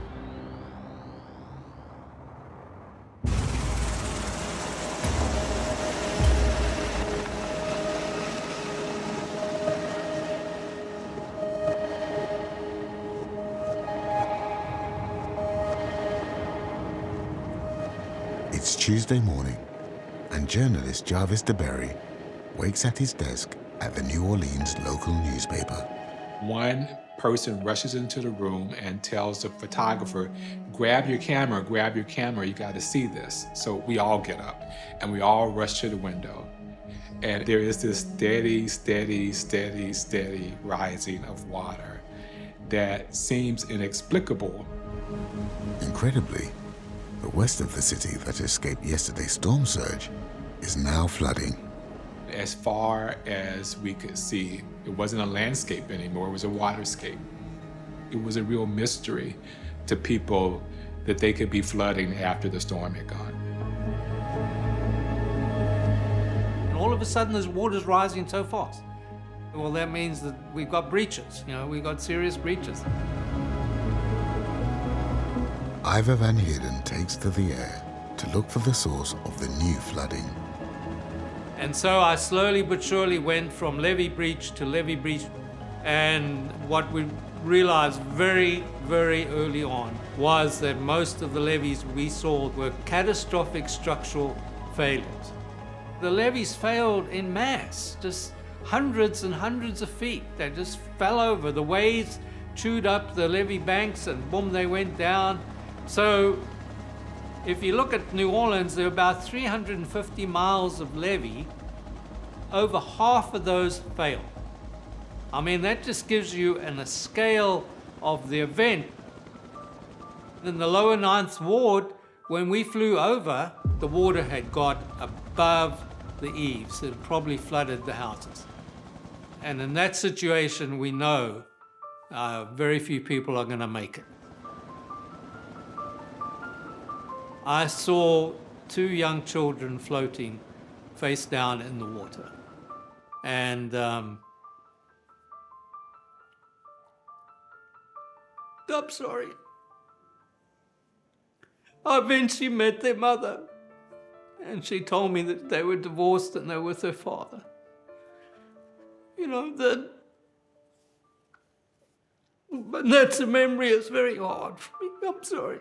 It's Tuesday morning, and journalist Jarvis DeBerry wakes at his desk at the New Orleans local newspaper. One person rushes into the room and tells the photographer, grab your camera, you gotta see this. So we all get up and we all rush to the window. And there is this steady rising of water that seems inexplicable. Incredibly, the west of the city that escaped yesterday's storm surge is now flooding. As far as we could see, it wasn't a landscape anymore, it was a waterscape. It was a real mystery to people that they could be flooding after the storm had gone. And all of a sudden, this water's rising so fast. Well, that means that we've got breaches, we've got serious breaches. Ivor Van Heerden takes to the air to look for the source of the new flooding. And so I slowly but surely went from levee breach to levee breach. And what we realized very, very early on was that most of the levees we saw were catastrophic structural failures. The levees failed in mass, just hundreds and hundreds of feet. They just fell over. The waves chewed up the levee banks and boom, they went down. So if you look at New Orleans, there are about 350 miles of levee. Over half of those failed. I mean, that just gives you a scale of the event. In the lower 9th Ward, when we flew over, the water had got above the eaves. It had probably flooded the houses. And in that situation, we know very few people are going to make it. I saw 2 young children floating face down in the water. And I'm sorry. I eventually met their mother, and she told me that they were divorced and they were with their father. But that's a memory that's very hard for me. I'm sorry.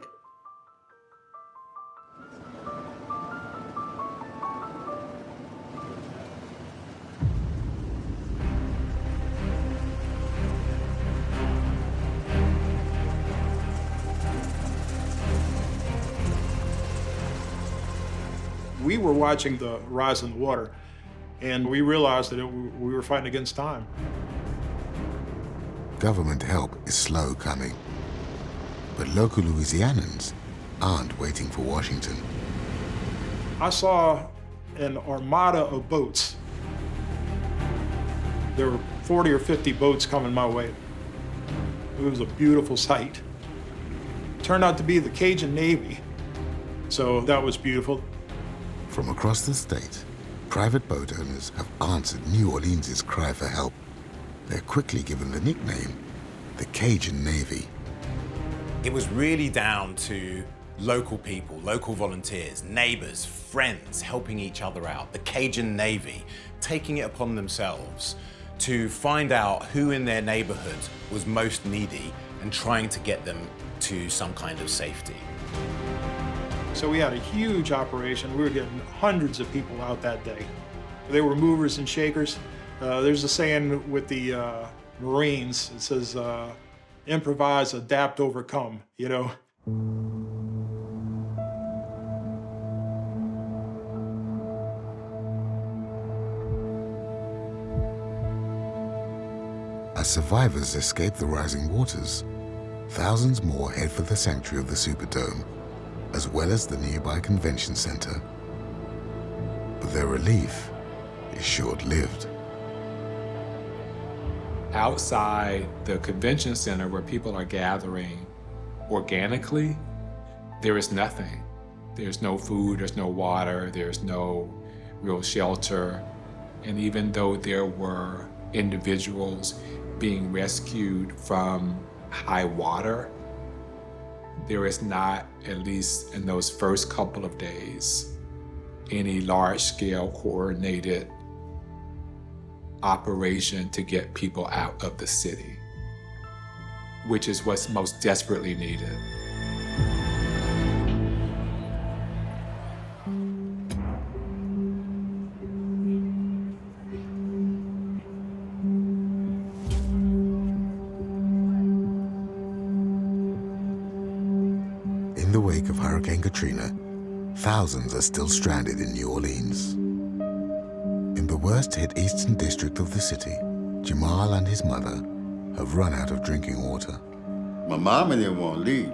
We were watching the rise in the water, and we realized that we were fighting against time. Government help is slow coming, but local Louisianans aren't waiting for Washington. I saw an armada of boats. There were 40 or 50 boats coming my way. It was a beautiful sight. It turned out to be the Cajun Navy, so that was beautiful. From across the state, private boat owners have answered New Orleans' cry for help. They're quickly given the nickname, the Cajun Navy. It was really down to local people, local volunteers, neighbors, friends helping each other out, the Cajun Navy taking it upon themselves to find out who in their neighborhood was most needy and trying to get them to some kind of safety. So we had a huge operation. We were getting hundreds of people out that day. They were movers and shakers. There's a saying with the Marines, it says, improvise, adapt, overcome, you know? As survivors escape the rising waters, thousands more head for the sanctuary of the Superdome, as well as the nearby convention center. But their relief is short-lived. Outside the convention center where people are gathering organically, there is nothing. There's no food, there's no water, there's no real shelter. And even though there were individuals being rescued from high water, there is not, at least in those first couple of days, any large-scale coordinated operation to get people out of the city, which is what's most desperately needed. In the wake of Hurricane Katrina, thousands are still stranded in New Orleans. In the worst-hit eastern district of the city, Jamal and his mother have run out of drinking water. My mama didn't want to leave.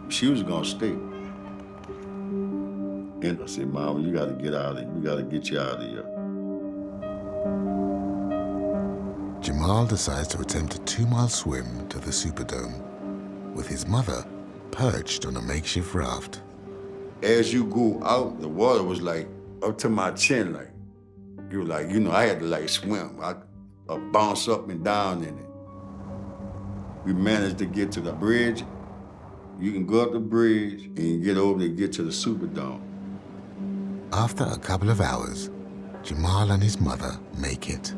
She was gonna stay. And I said, Mama, you gotta get out of here. We gotta get you out of here. Jamal decides to attempt a 2-mile swim to the Superdome, with his mother perched on a makeshift raft. As you go out, the water was like up to my chin, like. You were like, you know, I had to like swim. I bounce up and down in it. We managed to get to the bridge. You can go up the bridge and you get over to get to the Superdome. After a couple of hours, Jamal and his mother make it.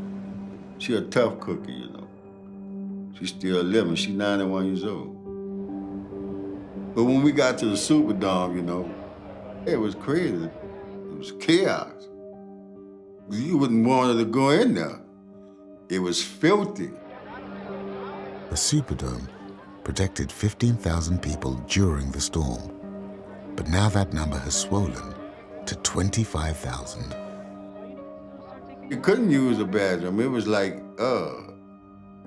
She a tough cookie, you know. She's still living. She's 91 years old. But when we got to the Superdome, you know, it was crazy. It was chaos. You wouldn't want her to go in there. It was filthy. The Superdome protected 15,000 people during the storm, but now that number has swollen to 25,000. You couldn't use a bathroom. It was like,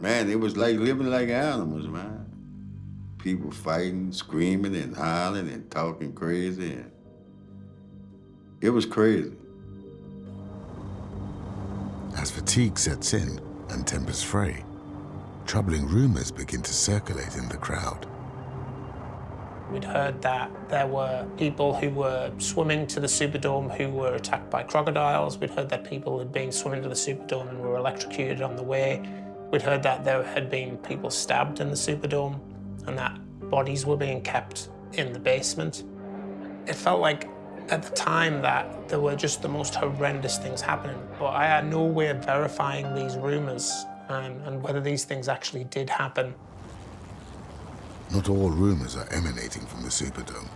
man, it was like living like animals, man. People fighting, screaming and hollering and talking crazy. And it was crazy. As fatigue sets in and tempers fray, troubling rumors begin to circulate in the crowd. We'd heard that there were people who were swimming to the Superdome who were attacked by crocodiles. We'd heard that people had been swimming to the Superdome and were electrocuted on the way. We'd heard that there had been people stabbed in the Superdome and that bodies were being kept in the basement. It felt like at the time that there were just the most horrendous things happening, but I had no way of verifying these rumors and whether these things actually did happen. Not all rumors are emanating from the Superdome.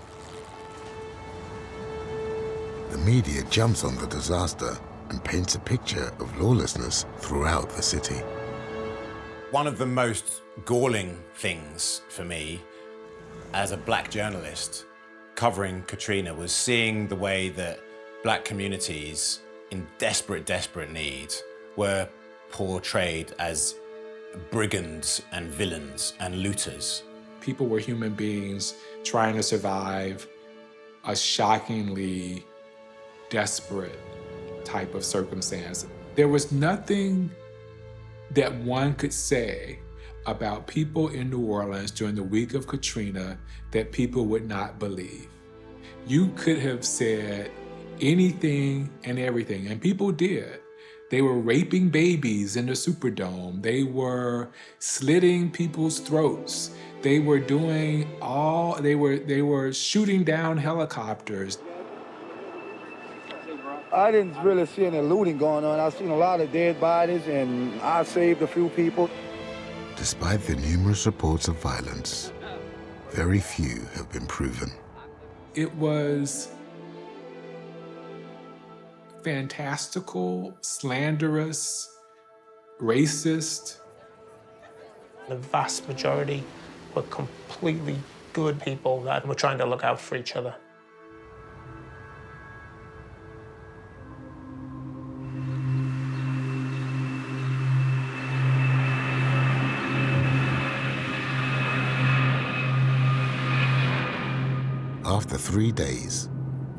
The media jumps on the disaster and paints a picture of lawlessness throughout the city. One of the most galling things for me as a black journalist covering Katrina was seeing the way that black communities in desperate need were portrayed as brigands and villains and looters. People were human beings trying to survive a shockingly desperate type of circumstance. There was nothing that one could say about people in New Orleans during the week of Katrina that people would not believe. You could have said anything and everything, and people did, They were raping babies in the Superdome. They were slitting people's throats. They were doing they were shooting down helicopters. I didn't really see any looting going on. I've seen a lot of dead bodies, and I saved a few people. Despite the numerous reports of violence, very few have been proven. It was fantastical, slanderous, racist. The vast majority were completely good people that were trying to look out for each other. After 3 days,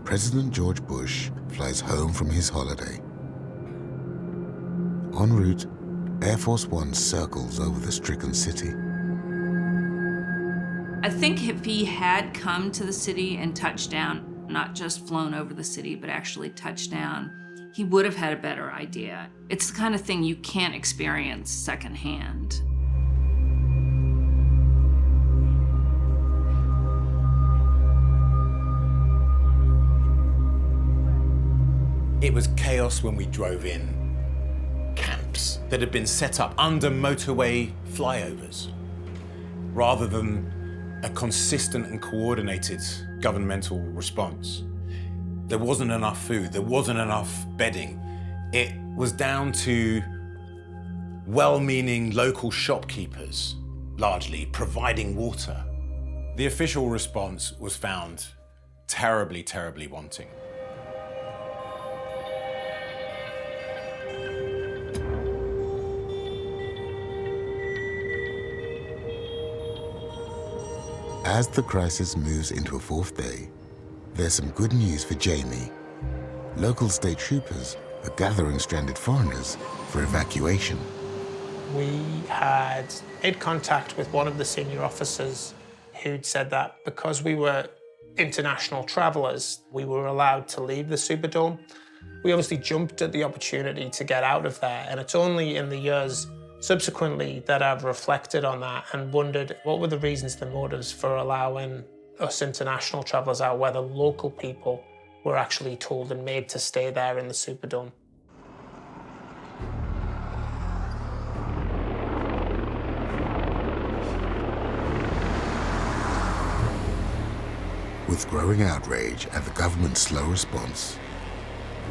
President George Bush flies home from his holiday. En route, Air Force One circles over the stricken city. I think if he had come to the city and touched down, not just flown over the city, but actually touched down, he would have had a better idea. It's the kind of thing you can't experience secondhand. It was chaos when we drove in. Camps that had been set up under motorway flyovers, rather than a consistent and coordinated governmental response. There wasn't enough food, there wasn't enough bedding. It was down to well-meaning local shopkeepers, largely, providing water. The official response was found terribly, terribly wanting. As the crisis moves into a 4th day, there's some good news for Jamie. Local state troopers are gathering stranded foreigners for evacuation. We had made contact with one of the senior officers who'd said that because we were international travelers, we were allowed to leave the Superdome. We obviously jumped at the opportunity to get out of there, and it's only in the years subsequently that I've reflected on that and wondered what were the reasons, the motives for allowing us international travellers out, whether local people were actually told and made to stay there in the Superdome. With growing outrage at the government's slow response,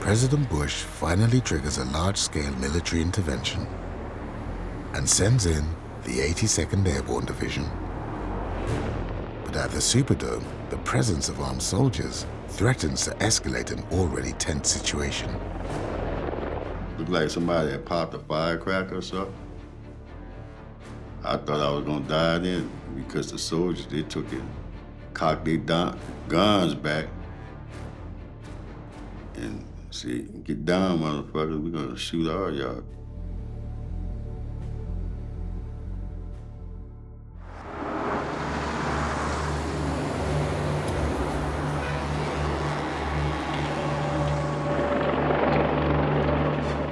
President Bush finally triggers a large-scale military intervention and sends in the 82nd Airborne Division. But at the Superdome, the presence of armed soldiers threatens to escalate an already tense situation. Looked like somebody had popped a firecracker or something. I thought I was gonna die then because the soldiers, they took it, cocked their guns back, and see, get down, motherfuckers, we're gonna shoot our yard.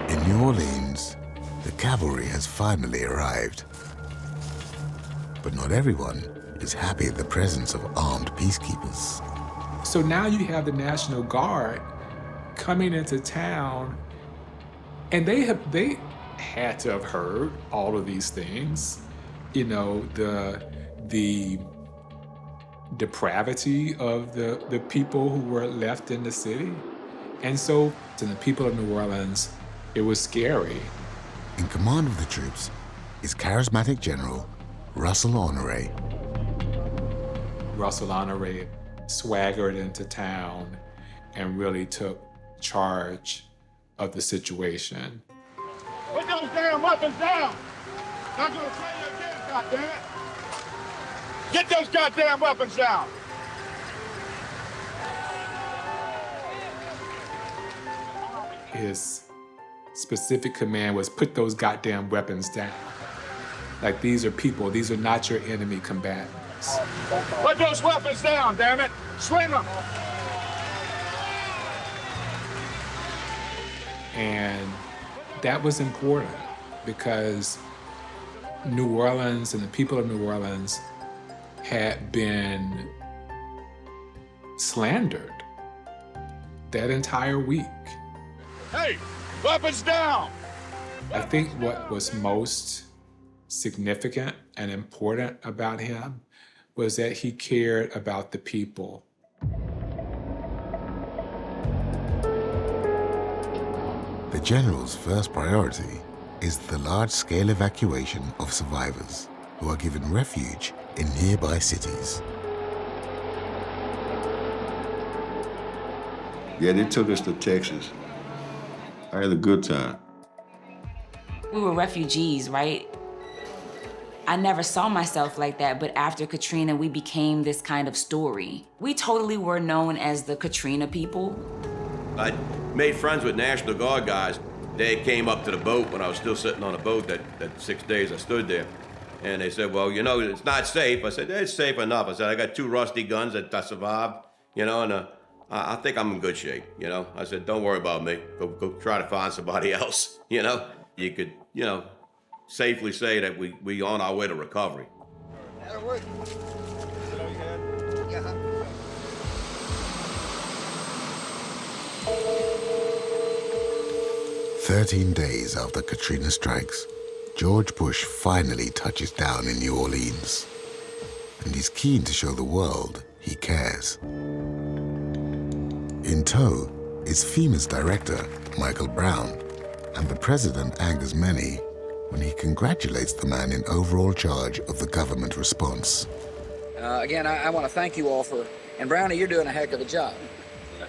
In New Orleans, the cavalry has finally arrived. But not everyone is happy at the presence of armed peacekeepers. So now you have the National Guard coming into town, and they had to have heard all of these things. You know, the depravity of the people who were left in the city. And so to the people of New Orleans, it was scary. In command of the troops is charismatic General Russell Honoré. Russell Honoré swaggered into town and really took charge of the situation. Put those damn weapons down! Not gonna play your game, goddammit! Get those goddamn weapons down! His specific command was put those goddamn weapons down. Like, these are people, these are not your enemy combatants. Put those weapons down, damn it! Swing them! And That was important because New Orleans and the people of New Orleans had been slandered that entire week. Hey, weapons down! I think what was most significant and important about him was that he cared about the people. The general's first priority is the large-scale evacuation of survivors who are given refuge in nearby cities. Yeah, they took us to Texas. I had a good time. We were refugees, right? I never saw myself like that, but after Katrina, we became this kind of story. We totally were known as the Katrina people. I made friends with National Guard guys. They came up to the boat when I was still sitting on the boat that 6 days I stood there. And they said, well, you know, it's not safe. I said, it's safe enough. I said, I got 2 rusty guns that I survived, you know, and I think I'm in good shape, you know. I said, don't worry about me. Go try to find somebody else, you know. You could, you know, safely say that we on our way to recovery. That'll work. 13 days after Katrina strikes, George Bush finally touches down in New Orleans. And he's keen to show the world he cares. In tow is FEMA's director, Michael Brown, and the president angers many when he congratulates the man in overall charge of the government response. Again, I want to thank you all for, and Brownie, you're doing a heck of a job.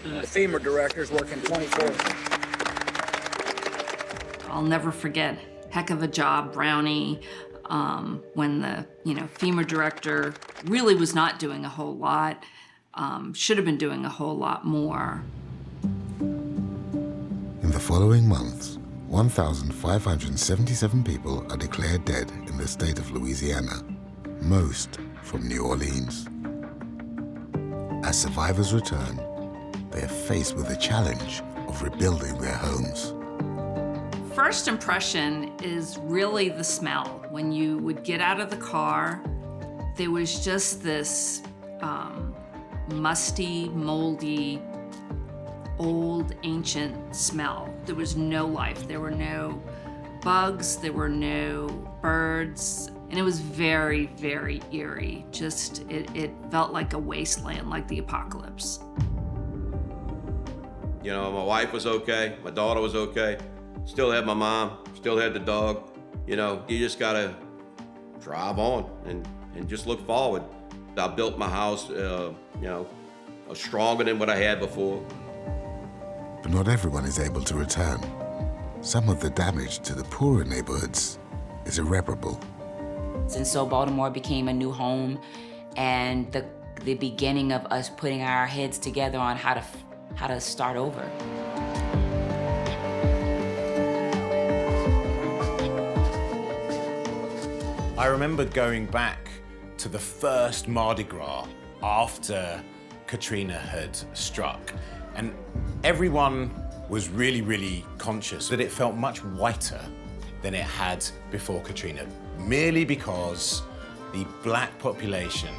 The FEMA director's working 24. I'll never forget, heck of a job, Brownie, when the FEMA director really was not doing a whole lot, should have been doing a whole lot more. In the following months, 1,577 people are declared dead in the state of Louisiana, most from New Orleans. As survivors return, they are faced with the challenge of rebuilding their homes. First impression is really the smell. When you would get out of the car, there was just this musty, moldy, old, ancient smell. There was no life. There were no bugs, there were no birds, and it was very, very eerie. Just, it felt like a wasteland, like the apocalypse. You know, my wife was okay, my daughter was okay, still had my mom, still had the dog. You know, you just gotta drive on and just look forward. I built my house, stronger than what I had before. But not everyone is able to return. Some of the damage to the poorer neighborhoods is irreparable. And so Baltimore became a new home, and the beginning of us putting our heads together on how to start over. I remember going back to the first Mardi Gras after Katrina had struck, and everyone was really, really conscious that it felt much whiter than it had before Katrina, merely because the black population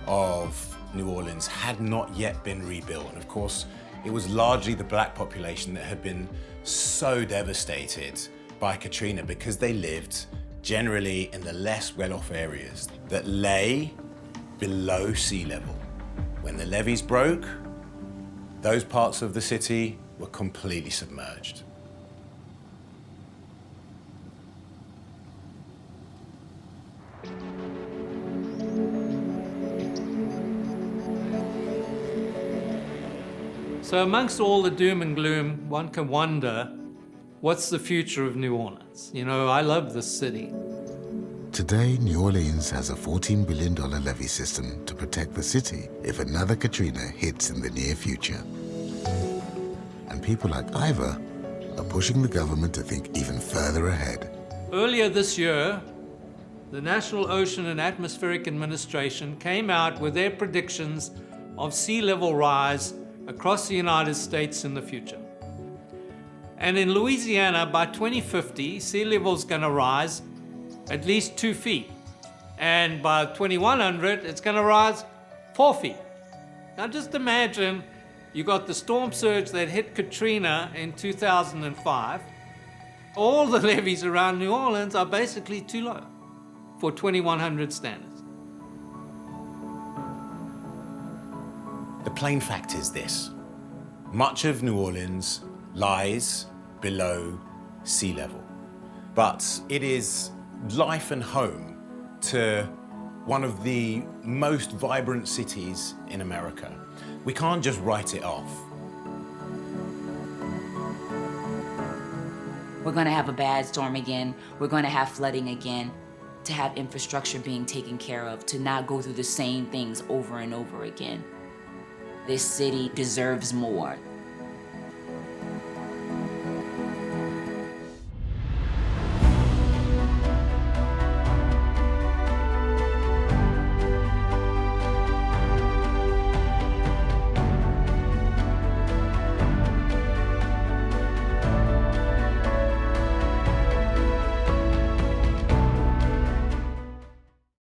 of New Orleans had not yet been rebuilt. And of course, it was largely the black population that had been so devastated by Katrina because they lived generally in the less well-off areas that lay below sea level. When the levees broke, those parts of the city were completely submerged. So amongst all the doom and gloom, one can wonder, what's the future of New Orleans? You know, I love this city. Today, New Orleans has a $14 billion levee system to protect the city if another Katrina hits in the near future. And people like Ivor are pushing the government to think even further ahead. Earlier this year, the National Ocean and Atmospheric Administration came out with their predictions of sea level rise across the United States in the future. And in Louisiana, by 2050, sea level's gonna rise at least 2 feet. And by 2100, it's gonna rise 4 feet. Now just imagine you got the storm surge that hit Katrina in 2005. All the levees around New Orleans are basically too low for 2100 standards. The plain fact is this: much of New Orleans lies below sea level, but it is life and home to one of the most vibrant cities in America. We can't just write it off. We're gonna have a bad storm again. We're gonna have flooding again. To have infrastructure being taken care of, to not go through the same things over and over again. This city deserves more.